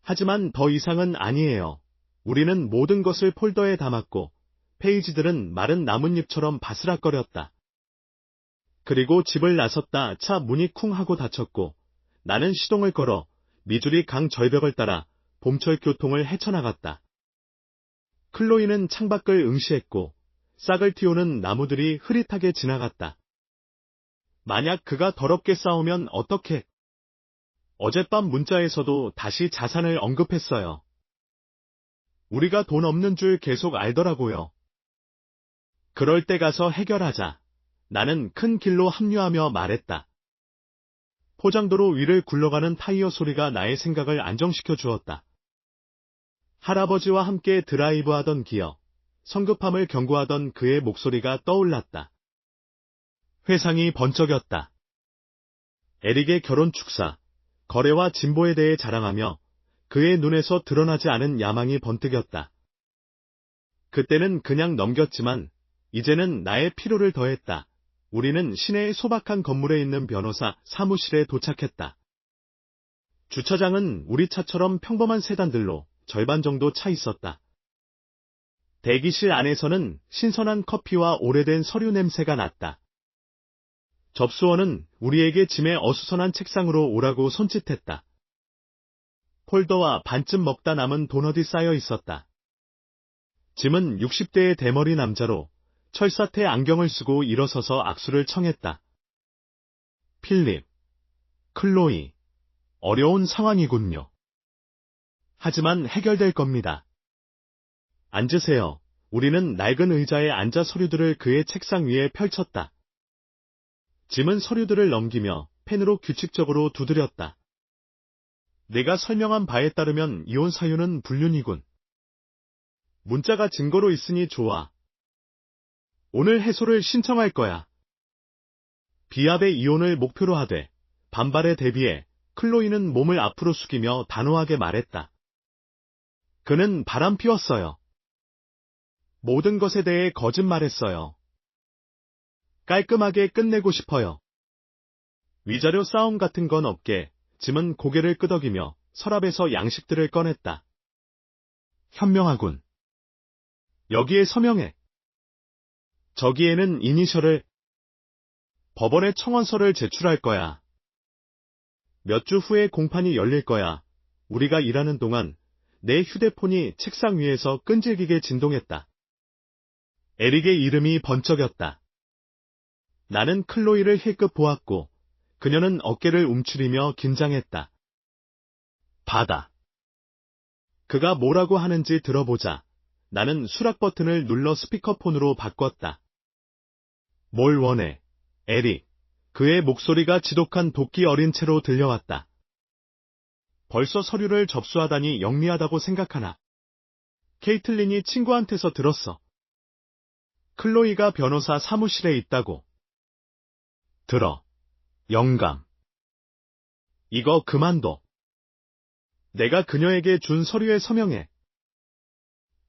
A: 하지만 더 이상은 아니에요. 우리는 모든 것을 폴더에 담았고, 페이지들은 마른 나뭇잎처럼 바스락거렸다. 그리고 집을 나섰다. 차 문이 쿵 하고 닫혔고, 나는 시동을 걸어 미주리 강 절벽을 따라 봄철 교통을 헤쳐나갔다. 클로이는 창밖을 응시했고, 싹을 틔우는 나무들이 흐릿하게 지나갔다. 만약 그가 더럽게 싸우면 어떡해? 어젯밤 문자에서도 다시 자산을 언급했어요. 우리가 돈 없는 줄 계속 알더라고요. 그럴 때 가서 해결하자. 나는 큰 길로 합류하며 말했다. 포장도로 위를 굴러가는 타이어 소리가 나의 생각을 안정시켜 주었다. 할아버지와 함께 드라이브하던 기억, 성급함을 경고하던 그의 목소리가 떠올랐다. 회상이 번쩍였다. 에릭의 결혼 축사, 거래와 진보에 대해 자랑하며 그의 눈에서 드러나지 않은 야망이 번뜩였다. 그때는 그냥 넘겼지만 이제는 나의 피로를 더했다. 우리는 시내의 소박한 건물에 있는 변호사 사무실에 도착했다. 주차장은 우리 차처럼 평범한 세단들로 절반 정도 차 있었다. 대기실 안에서는 신선한 커피와 오래된 서류 냄새가 났다. 접수원은 우리에게 짐의 어수선한 책상으로 오라고 손짓했다. 폴더와 반쯤 먹다 남은 도넛이 쌓여 있었다. 짐은 60대의 대머리 남자로 철사태 안경을 쓰고 일어서서 악수를 청했다. 필립, 클로이, 어려운 상황이군요. 하지만 해결될 겁니다. 앉으세요. 우리는 낡은 의자에 앉아 서류들을 그의 책상 위에 펼쳤다. 짐은 서류들을 넘기며 펜으로 규칙적으로 두드렸다. 내가 설명한 바에 따르면 이혼 사유는 불륜이군. 문자가 증거로 있으니 좋아. 오늘 해소를 신청할 거야. 비합의 이혼을 목표로 하되 반발에 대비해 클로이는 몸을 앞으로 숙이며 단호하게 말했다. 그는 바람 피웠어요. 모든 것에 대해 거짓말했어요. 깔끔하게 끝내고 싶어요. 위자료 싸움 같은 건 없게. 짐은 고개를 끄덕이며 서랍에서 양식들을 꺼냈다. 현명하군. 여기에 서명해. 저기에는 이니셜을. 법원에 청원서를 제출할 거야. 몇 주 후에 공판이 열릴 거야. 우리가 일하는 동안 내 휴대폰이 책상 위에서 끈질기게 진동했다. 에릭의 이름이 번쩍였다. 나는 클로이를 힐끗 보았고 그녀는 어깨를 움츠리며 긴장했다. 받아. 그가 뭐라고 하는지 들어보자. 나는 수락 버튼을 눌러 스피커폰으로 바꿨다. 뭘 원해, 에릭. 그의 목소리가 지독한 도끼 어린 채로 들려왔다. 벌써 서류를 접수하다니 영리하다고 생각하나? 케이틀린이 친구한테서 들었어. 클로이가 변호사 사무실에 있다고. 들어. 영감. 이거 그만둬. 내가 그녀에게 준 서류에 서명해.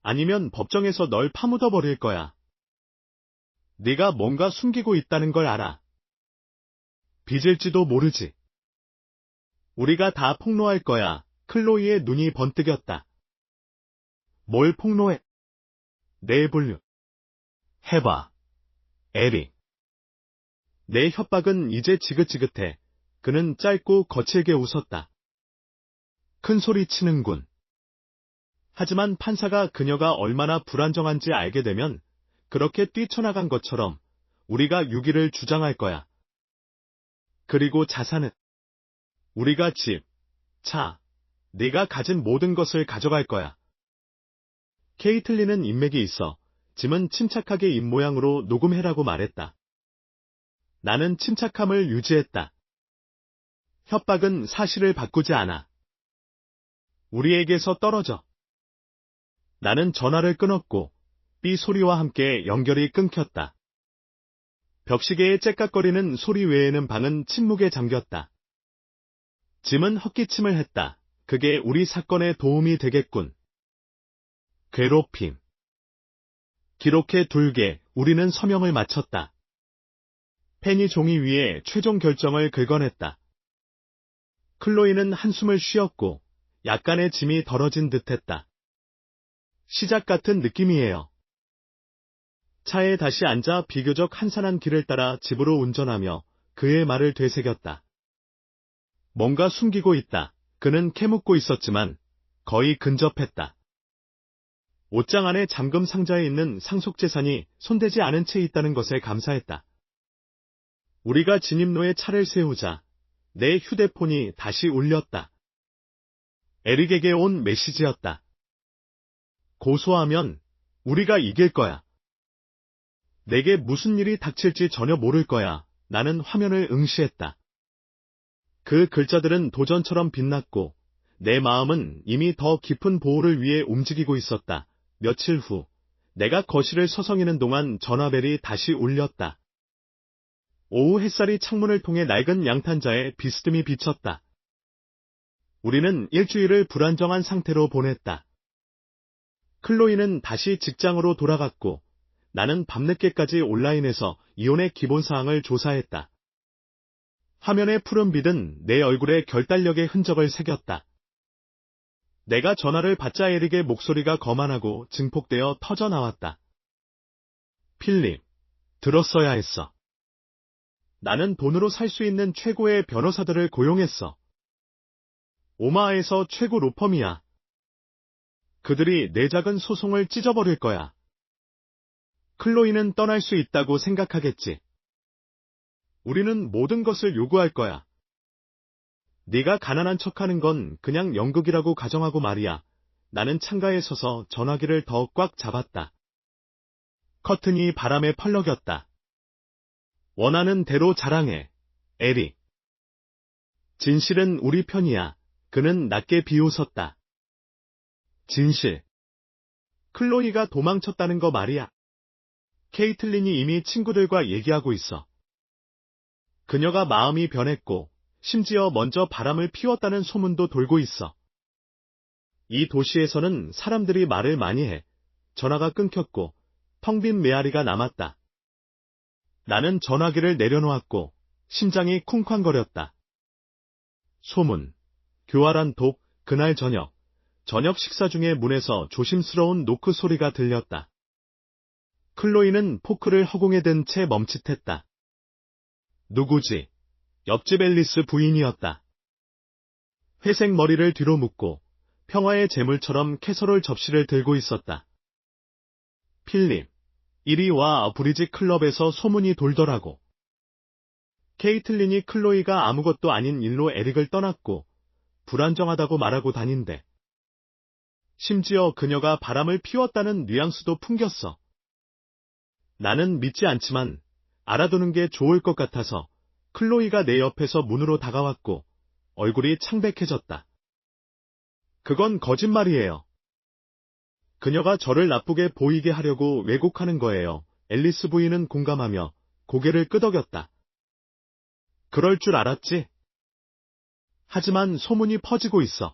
A: 아니면 법정에서 널 파묻어 버릴 거야. 네가 뭔가 숨기고 있다는 걸 알아. 빚을지도 모르지. 우리가 다 폭로할 거야. 클로이의 눈이 번뜩였다. 뭘 폭로해? 내 불륜. 해봐. 에릭. 내 협박은 이제 지긋지긋해. 그는 짧고 거칠게 웃었다. 큰 소리 치는군. 하지만 판사가 그녀가 얼마나 불안정한지 알게 되면 그렇게 뛰쳐나간 것처럼 우리가 유기를 주장할 거야. 그리고 자산은? 우리가 집, 차, 네가 가진 모든 것을 가져갈 거야. 케이틀린은 인맥이 있어. 짐은 침착하게 입모양으로 녹음해라고 말했다. 나는 침착함을 유지했다. 협박은 사실을 바꾸지 않아. 우리에게서 떨어져. 나는 전화를 끊었고 삐 소리와 함께 연결이 끊겼다. 벽시계의 째깍거리는 소리 외에는 방은 침묵에 잠겼다. 짐은 헛기침을 했다. 그게 우리 사건에 도움이 되겠군. 괴롭힘. 기록해 둘게 우리는 서명을 마쳤다. 펜이 종이 위에 최종 결정을 긁어냈다. 클로이는 한숨을 쉬었고 약간의 짐이 덜어진 듯했다. 시작 같은 느낌이에요. 차에 다시 앉아 비교적 한산한 길을 따라 집으로 운전하며 그의 말을 되새겼다. 뭔가 숨기고 있다. 그는 캐묻고 있었지만 거의 근접했다. 옷장 안에 잠금 상자에 있는 상속재산이 손대지 않은 채 있다는 것에 감사했다. 우리가 진입로에 차를 세우자 내 휴대폰이 다시 울렸다. 에릭에게 온 메시지였다. 고소하면 우리가 이길 거야. 내게 무슨 일이 닥칠지 전혀 모를 거야. 나는 화면을 응시했다. 그 글자들은 도전처럼 빛났고 내 마음은 이미 더 깊은 보호를 위해 움직이고 있었다. 며칠 후 내가 거실을 서성이는 동안 전화벨이 다시 울렸다. 오후 햇살이 창문을 통해 낡은 양탄자에 비스듬히 비쳤다. 우리는 일주일을 불안정한 상태로 보냈다. 클로이는 다시 직장으로 돌아갔고 나는 밤늦게까지 온라인에서 이혼의 기본사항을 조사했다. 화면의 푸른빛은 내 얼굴에 결단력의 흔적을 새겼다. 내가 전화를 받자 에릭의 목소리가 거만하고 증폭되어 터져나왔다. 필립, 들었어야 했어. 나는 돈으로 살 수 있는 최고의 변호사들을 고용했어. 오마하에서 최고 로펌이야. 그들이 내 작은 소송을 찢어버릴 거야. 클로이는 떠날 수 있다고 생각하겠지. 우리는 모든 것을 요구할 거야. 네가 가난한 척하는 건 그냥 연극이라고 가정하고 말이야. 나는 창가에 서서 전화기를 더 꽉 잡았다. 커튼이 바람에 펄럭였다. 원하는 대로 자랑해, 에릭. 진실은 우리 편이야. 그는 낮게 비웃었다. 진실. 클로이가 도망쳤다는 거 말이야. 케이틀린이 이미 친구들과 얘기하고 있어. 그녀가 마음이 변했고 심지어 먼저 바람을 피웠다는 소문도 돌고 있어. 이 도시에서는 사람들이 말을 많이 해. 전화가 끊겼고 텅 빈 메아리가 남았다. 나는 전화기를 내려놓았고 심장이 쿵쾅거렸다. 소문, 교활한 독, 그날 저녁 식사 중에 문에서 조심스러운 노크 소리가 들렸다. 클로이는 포크를 허공에 든 채 멈칫했다. 누구지? 옆집 앨리스 부인이었다. 회색 머리를 뒤로 묶고 평화의 제물처럼 캐서롤 접시를 들고 있었다. 필립, 이리 와. 브리지 클럽에서 소문이 돌더라고. 케이틀린이 클로이가 아무것도 아닌 일로 에릭을 떠났고 불안정하다고 말하고 다닌대. 심지어 그녀가 바람을 피웠다는 뉘앙스도 풍겼어. 나는 믿지 않지만 알아두는 게 좋을 것 같아서 클로이가 내 옆에서 문으로 다가왔고 얼굴이 창백해졌다. 그건 거짓말이에요. 그녀가 저를 나쁘게 보이게 하려고 왜곡하는 거예요. 앨리스 부인은 공감하며 고개를 끄덕였다. 그럴 줄 알았지? 하지만 소문이 퍼지고 있어.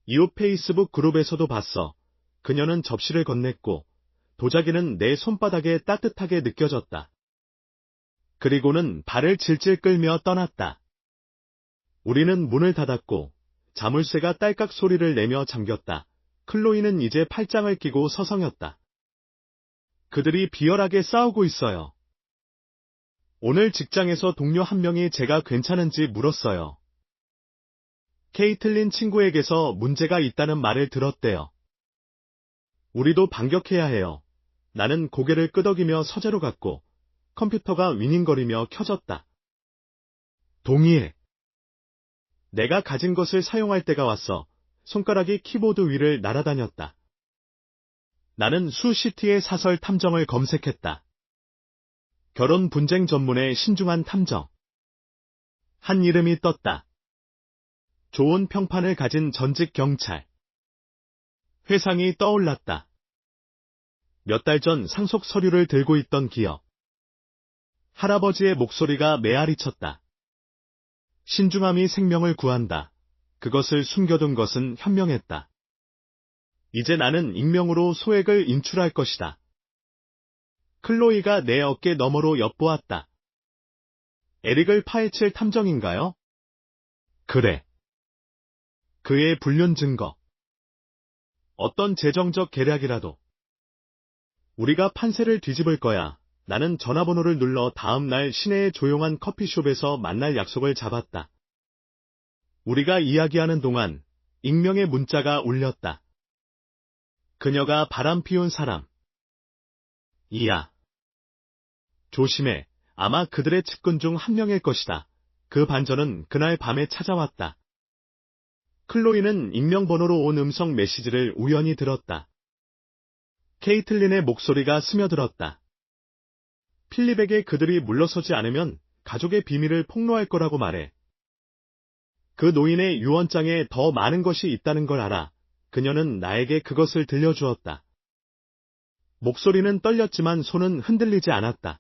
A: 이웃 페이스북 그룹에서도 봤어. 그녀는 접시를 건넸고 도자기는 내 손바닥에 따뜻하게 느껴졌다. 그리고는 발을 질질 끌며 떠났다. 우리는 문을 닫았고 자물쇠가 딸깍 소리를 내며 잠겼다. 클로이는 이제 팔짱을 끼고 서성였다. 그들이 비열하게 싸우고 있어요. 오늘 직장에서 동료 한 명이 제가 괜찮은지 물었어요. 케이틀린 친구에게서 문제가 있다는 말을 들었대요. 우리도 반격해야 해요. 나는 고개를 끄덕이며 서재로 갔고 컴퓨터가 윙윙거리며 켜졌다. 동의해. 내가 가진 것을 사용할 때가 왔어. 손가락이 키보드 위를 날아다녔다. 나는 수시티의 사설 탐정을 검색했다. 결혼 분쟁 전문의 신중한 탐정. 한 이름이 떴다. 좋은 평판을 가진 전직 경찰. 회상이 떠올랐다. 몇 달 전 상속 서류를 들고 있던 기억. 할아버지의 목소리가 메아리쳤다. 신중함이 생명을 구한다. 그것을 숨겨둔 것은 현명했다. 이제 나는 익명으로 소액을 인출할 것이다. 클로이가 내 어깨 너머로 엿보았다. 에릭을 파헤칠 탐정인가요? 그래. 그의 불륜 증거. 어떤 재정적 계략이라도. 우리가 판세를 뒤집을 거야. 나는 전화번호를 눌러 다음 날 시내의 조용한 커피숍에서 만날 약속을 잡았다. 우리가 이야기하는 동안 익명의 문자가 울렸다. 그녀가 바람 피운 사람. 이야. 조심해. 아마 그들의 측근 중 한 명일 것이다. 그 반전은 그날 밤에 찾아왔다. 클로이는 익명번호로 온 음성 메시지를 우연히 들었다. 케이틀린의 목소리가 스며들었다. 필립에게 그들이 물러서지 않으면 가족의 비밀을 폭로할 거라고 말해. 그 노인의 유언장에 더 많은 것이 있다는 걸 알아. 그녀는 나에게 그것을 들려주었다. 목소리는 떨렸지만 손은 흔들리지 않았다.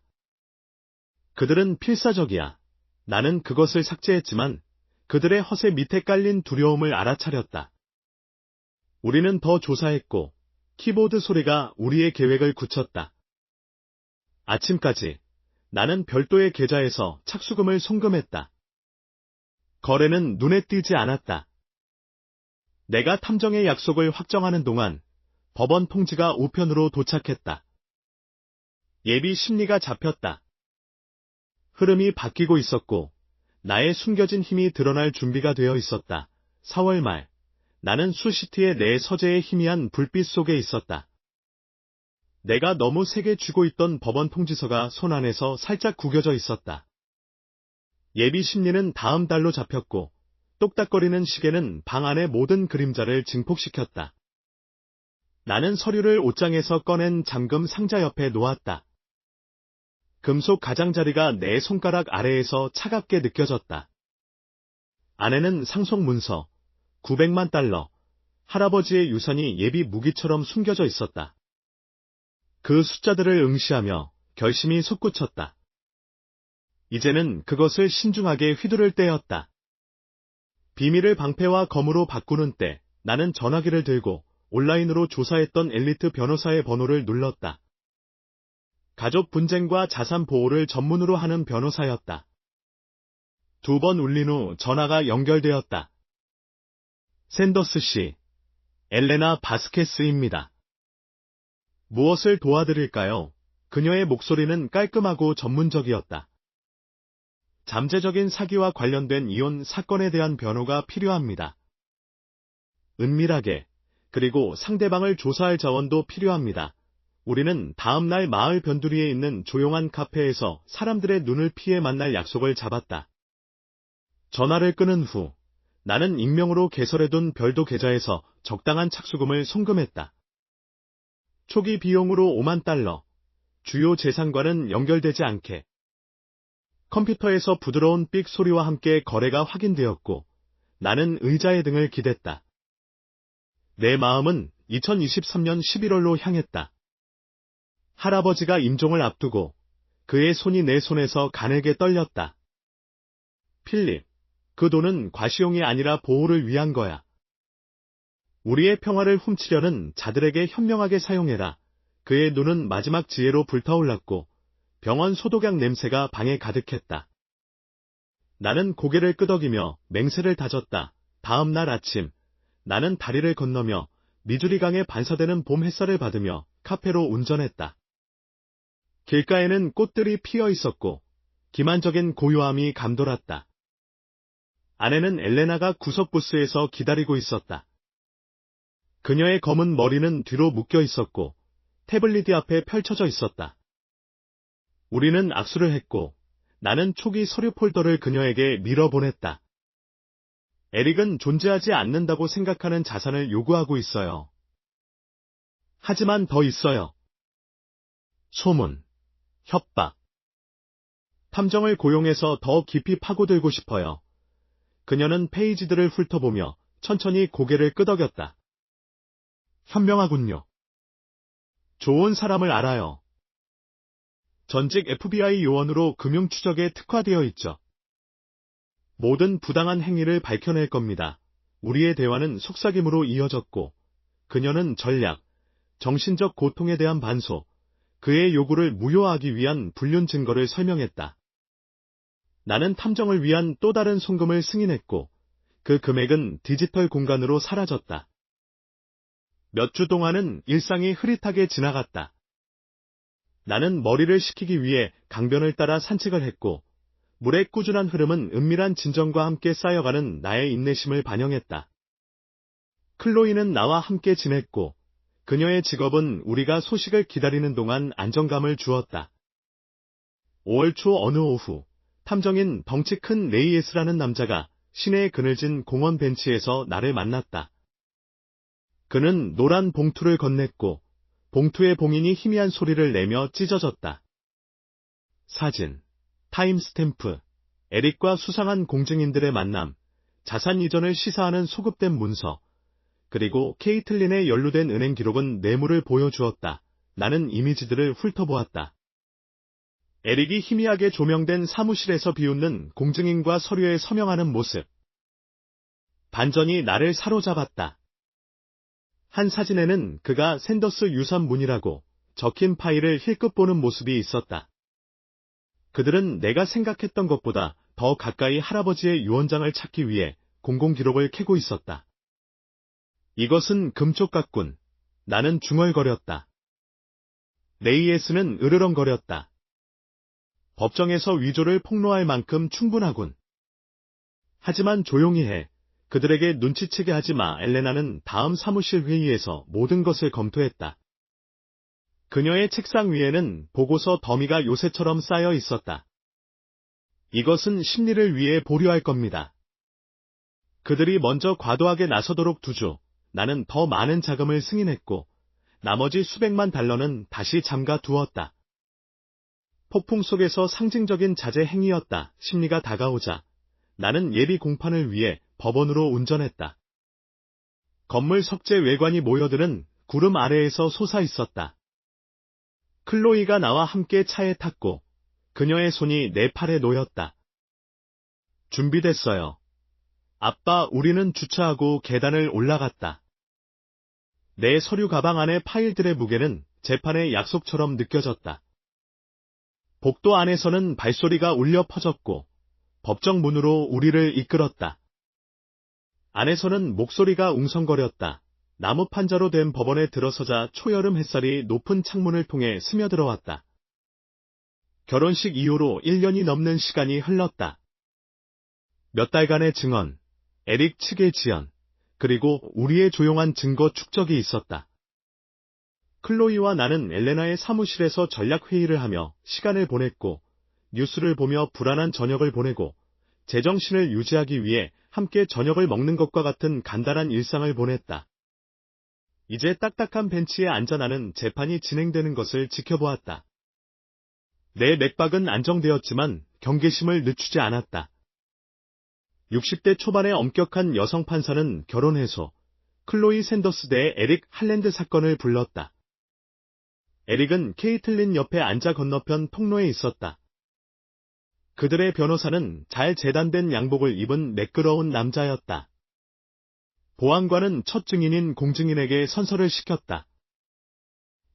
A: 그들은 필사적이야. 나는 그것을 삭제했지만 그들의 허세 밑에 깔린 두려움을 알아차렸다. 우리는 더 조사했고 키보드 소리가 우리의 계획을 굳혔다. 아침까지 나는 별도의 계좌에서 착수금을 송금했다. 거래는 눈에 띄지 않았다. 내가 탐정의 약속을 확정하는 동안 법원 통지가 우편으로 도착했다. 예비 심리가 잡혔다. 흐름이 바뀌고 있었고 나의 숨겨진 힘이 드러날 준비가 되어 있었다. 4월 말 나는 수시티의 내 서재의 희미한 불빛 속에 있었다. 내가 너무 세게 쥐고 있던 법원 통지서가 손 안에서 살짝 구겨져 있었다. 예비 심리는 다음 달로 잡혔고 똑딱거리는 시계는 방 안의 모든 그림자를 증폭시켰다. 나는 서류를 옷장에서 꺼낸 잠금 상자 옆에 놓았다. 금속 가장자리가 내 손가락 아래에서 차갑게 느껴졌다. 안에는 상속 문서, 900만 달러, 할아버지의 유산이 예비 무기처럼 숨겨져 있었다. 그 숫자들을 응시하며 결심이 솟구쳤다. 이제는 그것을 신중하게 휘두를 때였다. 비밀을 방패와 검으로 바꾸는 때 나는 전화기를 들고 온라인으로 조사했던 엘리트 변호사의 번호를 눌렀다. 가족 분쟁과 자산 보호를 전문으로 하는 변호사였다. 2번 울린 후 전화가 연결되었다. 샌더스 씨, 엘레나 바스케스입니다. 무엇을 도와드릴까요? 그녀의 목소리는 깔끔하고 전문적이었다. 잠재적인 사기와 관련된 이혼 사건에 대한 변호가 필요합니다. 은밀하게, 그리고 상대방을 조사할 자원도 필요합니다. 우리는 다음 날 마을 변두리에 있는 조용한 카페에서 사람들의 눈을 피해 만날 약속을 잡았다. 전화를 끊은 후 나는 익명으로 개설해둔 별도 계좌에서 적당한 착수금을 송금했다. 초기 비용으로 5만 달러, 주요 재산과는 연결되지 않게. 컴퓨터에서 부드러운 삑 소리와 함께 거래가 확인되었고 나는 의자의 등을 기댔다. 내 마음은 2023년 11월로 향했다. 할아버지가 임종을 앞두고 그의 손이 내 손에서 가늘게 떨렸다. 필립, 그 돈은 과시용이 아니라 보호를 위한 거야. 우리의 평화를 훔치려는 자들에게 현명하게 사용해라. 그의 눈은 마지막 지혜로 불타올랐고 병원 소독약 냄새가 방에 가득했다. 나는 고개를 끄덕이며 맹세를 다졌다. 다음 날 아침 나는 다리를 건너며 미주리강에 반사되는 봄 햇살을 받으며 카페로 운전했다. 길가에는 꽃들이 피어 있었고 기만적인 고요함이 감돌았다. 아내는 엘레나가 구석 부스에서 기다리고 있었다. 그녀의 검은 머리는 뒤로 묶여 있었고 태블릿 앞에 펼쳐져 있었다. 우리는 악수를 했고 나는 초기 서류 폴더를 그녀에게 밀어보냈다. 에릭은 존재하지 않는다고 생각하는 자산을 요구하고 있어요. 하지만 더 있어요. 소문, 협박. 탐정을 고용해서 더 깊이 파고들고 싶어요. 그녀는 페이지들을 훑어보며 천천히 고개를 끄덕였다. 현명하군요. 좋은 사람을 알아요. 전직 FBI 요원으로 금융추적에 특화되어 있죠. 모든 부당한 행위를 밝혀낼 겁니다. 우리의 대화는 속삭임으로 이어졌고, 그녀는 전략, 정신적 고통에 대한 반소, 그의 요구를 무효화하기 위한 불륜 증거를 설명했다. 나는 탐정을 위한 또 다른 송금을 승인했고, 그 금액은 디지털 공간으로 사라졌다. 몇 주 동안은 일상이 흐릿하게 지나갔다. 나는 머리를 식히기 위해 강변을 따라 산책을 했고, 물의 꾸준한 흐름은 은밀한 진정과 함께 쌓여가는 나의 인내심을 반영했다. 클로이는 나와 함께 지냈고, 그녀의 직업은 우리가 소식을 기다리는 동안 안정감을 주었다. 5월 초 어느 오후, 탐정인 덩치 큰 레이에스라는 남자가 시내의 그늘진 공원 벤치에서 나를 만났다. 그는 노란 봉투를 건넸고, 봉투의 봉인이 희미한 소리를 내며 찢어졌다. 사진, 타임스탬프, 에릭과 수상한 공증인들의 만남, 자산 이전을 시사하는 소급된 문서, 그리고 케이틀린에 연루된 은행 기록은 뇌물을 보여주었다. 나는 이미지들을 훑어보았다. 에릭이 희미하게 조명된 사무실에서 비웃는 공증인과 서류에 서명하는 모습. 반전이 나를 사로잡았다. 한 사진에는 그가 샌더스 유산문이라고 적힌 파일을 힐끗 보는 모습이 있었다. 그들은 내가 생각했던 것보다 더 가까이 할아버지의 유언장을 찾기 위해 공공기록을 캐고 있었다. 이것은 금쪽 같군. 나는 중얼거렸다. 레이에스는 으르렁거렸다. 법정에서 위조를 폭로할 만큼 충분하군. 하지만 조용히 해. 그들에게 눈치채게 하지 마. 엘레나는 다음 사무실 회의에서 모든 것을 검토했다. 그녀의 책상 위에는 보고서 더미가 요새처럼 쌓여 있었다. 이것은 심리를 위해 보류할 겁니다. 그들이 먼저 과도하게 나서도록 두죠. 나는 더 많은 자금을 승인했고, 나머지 수백만 달러는 다시 잠가 두었다. 폭풍 속에서 상징적인 자제 행위였다. 심리가 다가오자 나는 예비 공판을 위해 법원으로 운전했다. 건물 석재 외관이 모여드는 구름 아래에서 솟아 있었다. 클로이가 나와 함께 차에 탔고 그녀의 손이 내 팔에 놓였다. 준비됐어요. 아빠, 우리는 주차하고 계단을 올라갔다. 내 서류 가방 안의 파일들의 무게는 재판의 약속처럼 느껴졌다. 복도 안에서는 발소리가 울려 퍼졌고 법정 문으로 우리를 이끌었다. 안에서는 목소리가 웅성거렸다. 나무 판자로 된 법원에 들어서자 초여름 햇살이 높은 창문을 통해 스며들어왔다. 결혼식 이후로 1년이 넘는 시간이 흘렀다. 몇 달간의 증언, 에릭 측의 지연, 그리고 우리의 조용한 증거 축적이 있었다. 클로이와 나는 엘레나의 사무실에서 전략회의를 하며 시간을 보냈고, 뉴스를 보며 불안한 저녁을 보내고, 제정신을 유지하기 위해 함께 저녁을 먹는 것과 같은 간단한 일상을 보냈다. 이제 딱딱한 벤치에 앉아 나는 재판이 진행되는 것을 지켜보았다. 내 맥박은 안정되었지만 경계심을 늦추지 않았다. 60대 초반의 엄격한 여성 판사는 결혼 해소, 클로이 샌더스 대 에릭 할랜드 사건을 불렀다. 에릭은 케이틀린 옆에 앉아 건너편 통로에 있었다. 그들의 변호사는 잘 재단된 양복을 입은 매끄러운 남자였다. 보안관은 첫 증인인 공증인에게 선서를 시켰다.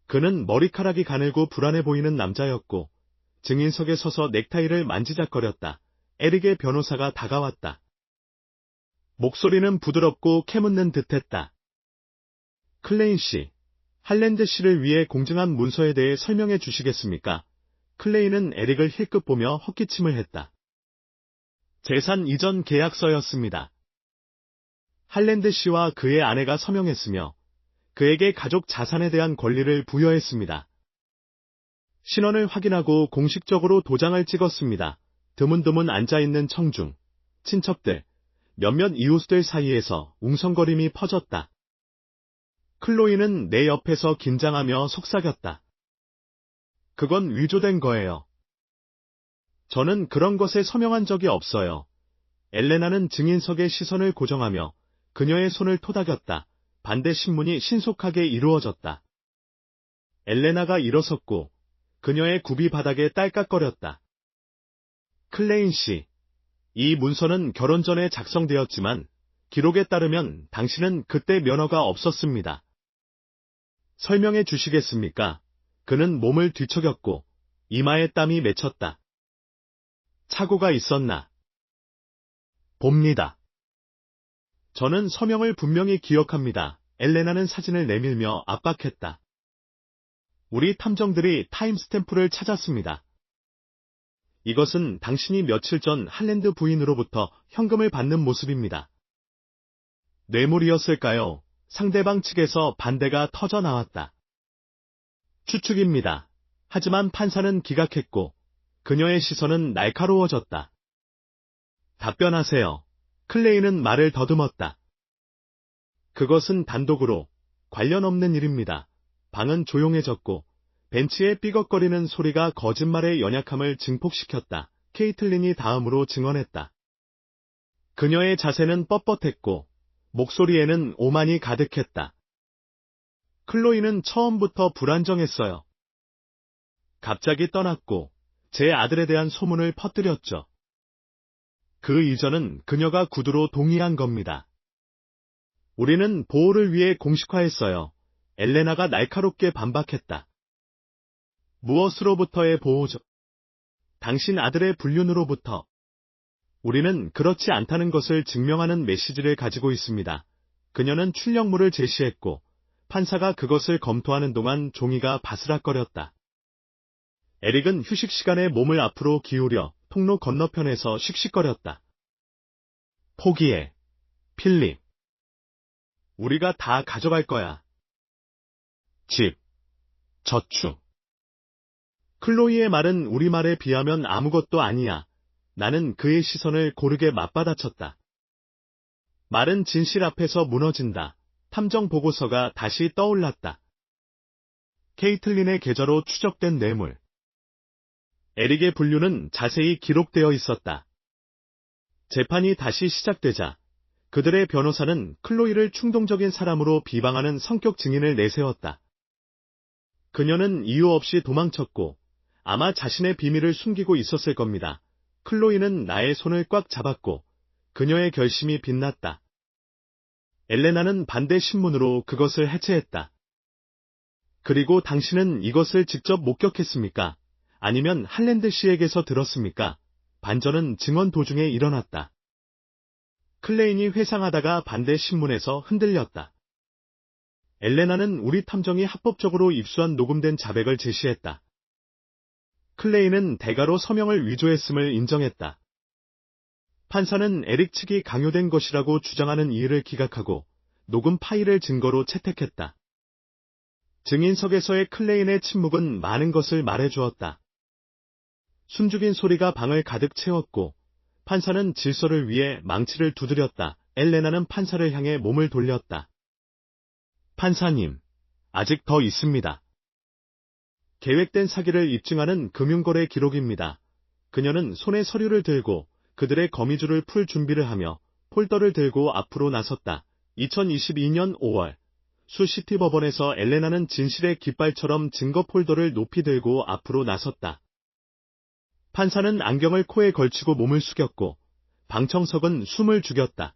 A: 그는 머리카락이 가늘고 불안해 보이는 남자였고, 증인석에 서서 넥타이를 만지작거렸다. 에릭의 변호사가 다가왔다. 목소리는 부드럽고 캐묻는 듯했다. 클레인 씨, 할랜드 씨를 위해 공증한 문서에 대해 설명해 주시겠습니까? 클레인은 에릭을 힐끗 보며 헛기침을 했다. 재산 이전 계약서였습니다. 할랜드 씨와 그의 아내가 서명했으며 그에게 가족 자산에 대한 권리를 부여했습니다. 신원을 확인하고 공식적으로 도장을 찍었습니다. 드문드문 앉아있는 청중, 친척들, 몇몇 이웃들 사이에서 웅성거림이 퍼졌다. 클로이는 내 옆에서 긴장하며 속삭였다. 그건 위조된 거예요. 저는 그런 것에 서명한 적이 없어요. 엘레나는 증인석의 시선을 고정하며 그녀의 손을 토닥였다. 반대 신문이 신속하게 이루어졌다. 엘레나가 일어섰고 그녀의 굽이 바닥에 딸깍거렸다. 클레인 씨, 이 문서는 결혼 전에 작성되었지만 기록에 따르면 당신은 그때 면허가 없었습니다. 설명해 주시겠습니까? 그는 몸을 뒤척였고 이마에 땀이 맺혔다. 착오가 있었나? 봅니다. 저는 서명을 분명히 기억합니다. 엘레나는 사진을 내밀며 압박했다. 우리 탐정들이 타임스탬프를 찾았습니다. 이것은 당신이 며칠 전 할랜드 부인으로부터 현금을 받는 모습입니다. 뇌물이었을까요? 상대방 측에서 반대가 터져 나왔다. 추측입니다. 하지만 판사는 기각했고 그녀의 시선은 날카로워졌다. 답변하세요. 클레이는 말을 더듬었다. 그것은 단독으로 관련 없는 일입니다. 방은 조용해졌고 벤치의 삐걱거리는 소리가 거짓말의 연약함을 증폭시켰다. 케이틀린이 다음으로 증언했다. 그녀의 자세는 뻣뻣했고 목소리에는 오만이 가득했다. 클로이는 처음부터 불안정했어요. 갑자기 떠났고 제 아들에 대한 소문을 퍼뜨렸죠. 그 이전은 그녀가 구두로 동의한 겁니다. 우리는 보호를 위해 공식화했어요. 엘레나가 날카롭게 반박했다. 무엇으로부터의 보호죠? 당신 아들의 불륜으로부터. 우리는 그렇지 않다는 것을 증명하는 메시지를 가지고 있습니다. 그녀는 출력물을 제시했고 판사가 그것을 검토하는 동안 종이가 바스락거렸다. 에릭은 휴식 시간에 몸을 앞으로 기울여 통로 건너편에서 씩씩거렸다. 포기해, 필립. 우리가 다 가져갈 거야. 집, 저축. 클로이의 말은 우리말에 비하면 아무것도 아니야. 나는 그의 시선을 고르게 맞받아쳤다. 말은 진실 앞에서 무너진다. 탐정 보고서가 다시 떠올랐다. 케이틀린의 계좌로 추적된 뇌물. 에릭의 분류는 자세히 기록되어 있었다. 재판이 다시 시작되자 그들의 변호사는 클로이를 충동적인 사람으로 비방하는 성격 증인을 내세웠다. 그녀는 이유 없이 도망쳤고 아마 자신의 비밀을 숨기고 있었을 겁니다. 클로이는 나의 손을 꽉 잡았고 그녀의 결심이 빛났다. 엘레나는 반대 신문으로 그것을 해체했다. 그리고 당신은 이것을 직접 목격했습니까? 아니면 할랜드 씨에게서 들었습니까? 반전은 증언 도중에 일어났다. 클레인이 회상하다가 반대 신문에서 흔들렸다. 엘레나는 우리 탐정이 합법적으로 입수한 녹음된 자백을 제시했다. 클레인은 대가로 서명을 위조했음을 인정했다. 판사는 에릭 측이 강요된 것이라고 주장하는 이유를 기각하고 녹음 파일을 증거로 채택했다. 증인석에서의 클레인의 침묵은 많은 것을 말해주었다. 숨죽인 소리가 방을 가득 채웠고 판사는 질서를 위해 망치를 두드렸다. 엘레나는 판사를 향해 몸을 돌렸다. 판사님, 아직 더 있습니다. 계획된 사기를 입증하는 금융거래 기록입니다. 그녀는 손에 서류를 들고 그들의 거미줄을 풀 준비를 하며 폴더를 들고 앞으로 나섰다. 2022년 5월 수시티 법원에서 엘레나는 진실의 깃발처럼 증거 폴더를 높이 들고 앞으로 나섰다. 판사는 안경을 코에 걸치고 몸을 숙였고 방청석은 숨을 죽였다.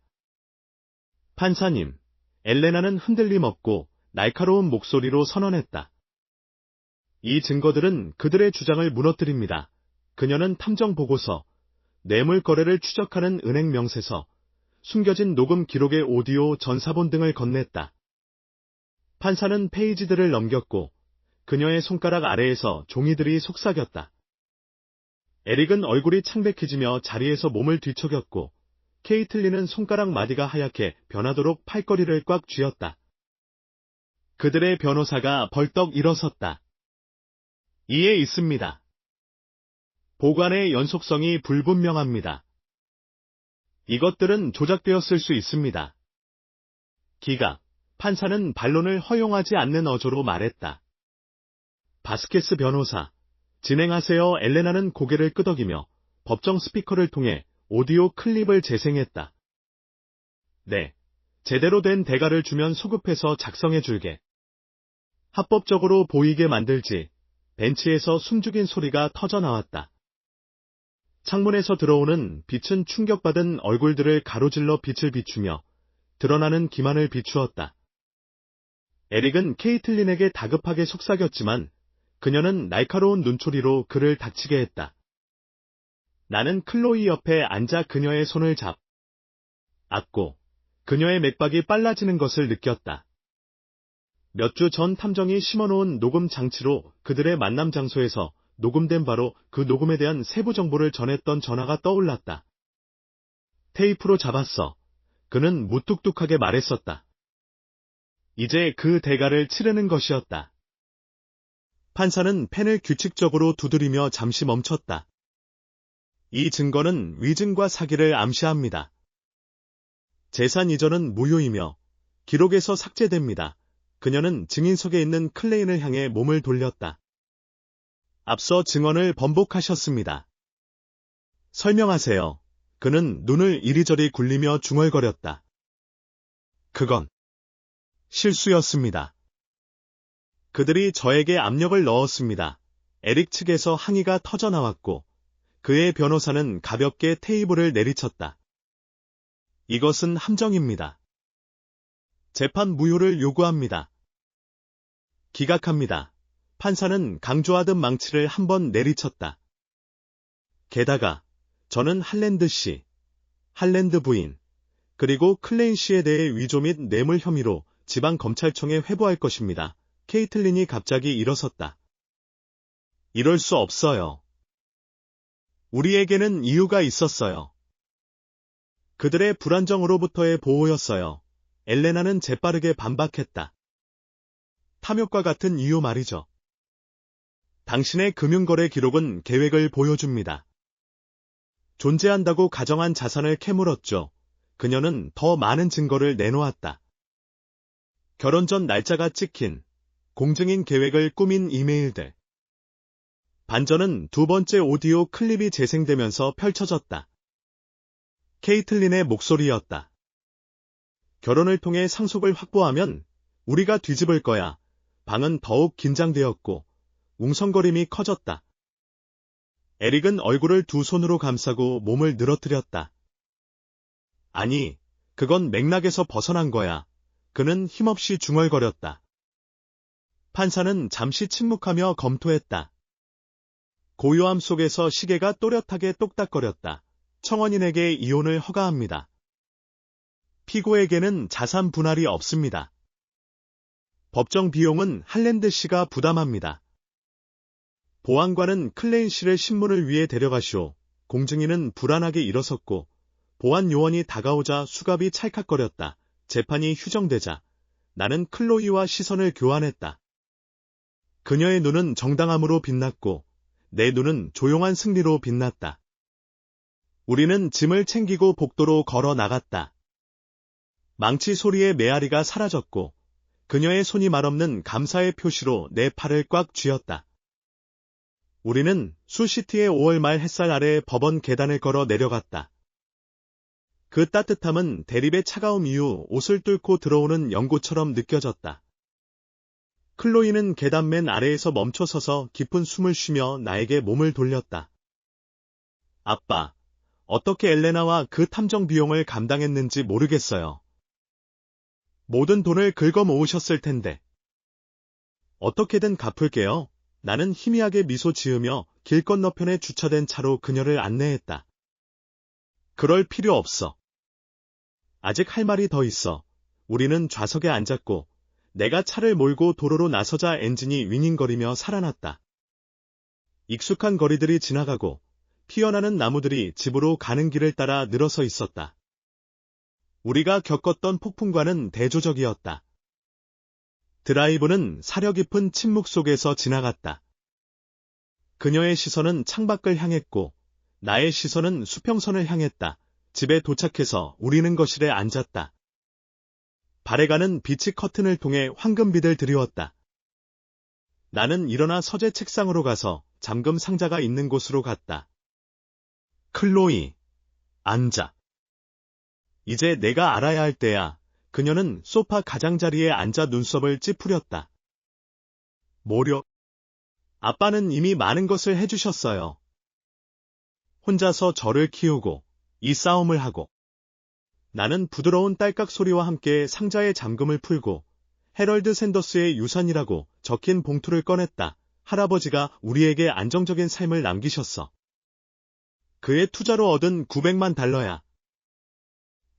A: 판사님, 엘레나는 흔들림 없고 날카로운 목소리로 선언했다. 이 증거들은 그들의 주장을 무너뜨립니다. 그녀는 탐정 보고서, 뇌물 거래를 추적하는 은행 명세서, 숨겨진 녹음 기록의 오디오 전사본 등을 건넸다. 판사는 페이지들을 넘겼고 그녀의 손가락 아래에서 종이들이 속삭였다. 에릭은 얼굴이 창백해지며 자리에서 몸을 뒤척였고 케이틀린은 손가락 마디가 하얗게 변하도록 팔걸이를 꽉 쥐었다. 그들의 변호사가 벌떡 일어섰다. 이에 있습니다. 보관의 연속성이 불분명합니다. 이것들은 조작되었을 수 있습니다. 기각, 판사는 반론을 허용하지 않는 어조로 말했다. 바스케스 변호사, 진행하세요. 엘레나는 고개를 끄덕이며 법정 스피커를 통해 오디오 클립을 재생했다. 네. 제대로 된 대가를 주면 소급해서 작성해줄게. 합법적으로 보이게 만들지. 벤치에서 숨죽인 소리가 터져나왔다. 창문에서 들어오는 빛은 충격받은 얼굴들을 가로질러 빛을 비추며 드러나는 기만을 비추었다. 에릭은 케이틀린에게 다급하게 속삭였지만 그녀는 날카로운 눈초리로 그를 닥치게 했다. 나는 클로이 옆에 앉아 그녀의 손을 잡았고 그녀의 맥박이 빨라지는 것을 느꼈다. 몇 주 전 탐정이 심어놓은 녹음 장치로 그들의 만남 장소에서 녹음된 바로 그 녹음에 대한 세부 정보를 전했던 전화가 떠올랐다. 테이프로 잡았어. 그는 무뚝뚝하게 말했었다. 이제 그 대가를 치르는 것이었다. 판사는 펜을 규칙적으로 두드리며 잠시 멈췄다. 이 증거는 위증과 사기를 암시합니다. 재산 이전은 무효이며 기록에서 삭제됩니다. 그녀는 증인석에 있는 클레인을 향해 몸을 돌렸다. 앞서 증언을 번복하셨습니다. 설명하세요. 그는 눈을 이리저리 굴리며 중얼거렸다. 그건 실수였습니다. 그들이 저에게 압력을 넣었습니다. 에릭 측에서 항의가 터져나왔고 그의 변호사는 가볍게 테이블을 내리쳤다. 이것은 함정입니다. 재판 무효를 요구합니다. 기각합니다. 판사는 강조하듯 망치를 한 번 내리쳤다. 게다가 저는 할랜드 씨, 할랜드 부인, 그리고 클레인 씨에 대해 위조 및 뇌물 혐의로 지방검찰청에 회부할 것입니다. 케이틀린이 갑자기 일어섰다. 이럴 수 없어요. 우리에게는 이유가 있었어요. 그들의 불안정으로부터의 보호였어요. 엘레나는 재빠르게 반박했다. 탐욕과 같은 이유 말이죠. 당신의 금융거래 기록은 계획을 보여줍니다. 존재한다고 가정한 자산을 캐물었죠. 그녀는 더 많은 증거를 내놓았다. 결혼 전 날짜가 찍힌 공증인 계획을 꾸민 이메일들. 반전은 두 번째 오디오 클립이 재생되면서 펼쳐졌다. 케이틀린의 목소리였다. 결혼을 통해 상속을 확보하면 우리가 뒤집을 거야. 방은 더욱 긴장되었고 웅성거림이 커졌다. 에릭은 얼굴을 두 손으로 감싸고 몸을 늘어뜨렸다. 아니, 그건 맥락에서 벗어난 거야. 그는 힘없이 중얼거렸다. 판사는 잠시 침묵하며 검토했다. 고요함 속에서 시계가 또렷하게 똑딱거렸다. 청원인에게 이혼을 허가합니다. 피고에게는 자산 분할이 없습니다. 법정 비용은 할랜드 씨가 부담합니다. 보안관은 클레인 씨를 신문을 위해 데려가시오. 공증인은 불안하게 일어섰고 보안 요원이 다가오자 수갑이 찰칵거렸다. 재판이 휴정되자 나는 클로이와 시선을 교환했다. 그녀의 눈은 정당함으로 빛났고 내 눈은 조용한 승리로 빛났다. 우리는 짐을 챙기고 복도로 걸어 나갔다. 망치 소리에 메아리가 사라졌고 그녀의 손이 말없는 감사의 표시로 내 팔을 꽉 쥐었다. 우리는 수시티의 5월 말 햇살 아래 법원 계단을 걸어 내려갔다. 그 따뜻함은 대립의 차가움 이후 옷을 뚫고 들어오는 연고처럼 느껴졌다. 클로이는 계단 맨 아래에서 멈춰서서 깊은 숨을 쉬며 나에게 몸을 돌렸다. 아빠, 어떻게 엘레나와 그 탐정 비용을 감당했는지 모르겠어요. 모든 돈을 긁어 모으셨을 텐데. 어떻게든 갚을게요. 나는 희미하게 미소 지으며 길 건너편에 주차된 차로 그녀를 안내했다. 그럴 필요 없어. 아직 할 말이 더 있어. 우리는 좌석에 앉았고 내가 차를 몰고 도로로 나서자 엔진이 윙윙거리며 살아났다. 익숙한 거리들이 지나가고 피어나는 나무들이 집으로 가는 길을 따라 늘어서 있었다. 우리가 겪었던 폭풍과는 대조적이었다. 드라이브는 사려 깊은 침묵 속에서 지나갔다. 그녀의 시선은 창밖을 향했고 나의 시선은 수평선을 향했다. 집에 도착해서 우리는 거실에 앉았다. 발에가는 빛이 커튼을 통해 황금빛을 드리웠다. 나는 일어나 서재 책상으로 가서 잠금 상자가 있는 곳으로 갔다. 클로이, 앉아. 이제 내가 알아야 할 때야. 그녀는 소파 가장자리에 앉아 눈썹을 찌푸렸다. 뭐려? 아빠는 이미 많은 것을 해주셨어요. 혼자서 저를 키우고, 이 싸움을 하고. 나는 부드러운 딸깍 소리와 함께 상자의 잠금을 풀고, 해럴드 샌더스의 유산이라고 적힌 봉투를 꺼냈다. 할아버지가 우리에게 안정적인 삶을 남기셨어. 그의 투자로 얻은 900만 달러야.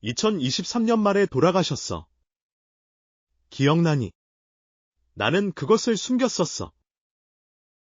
A: 2023년 말에 돌아가셨어. 기억나니? 나는 그것을 숨겼었어.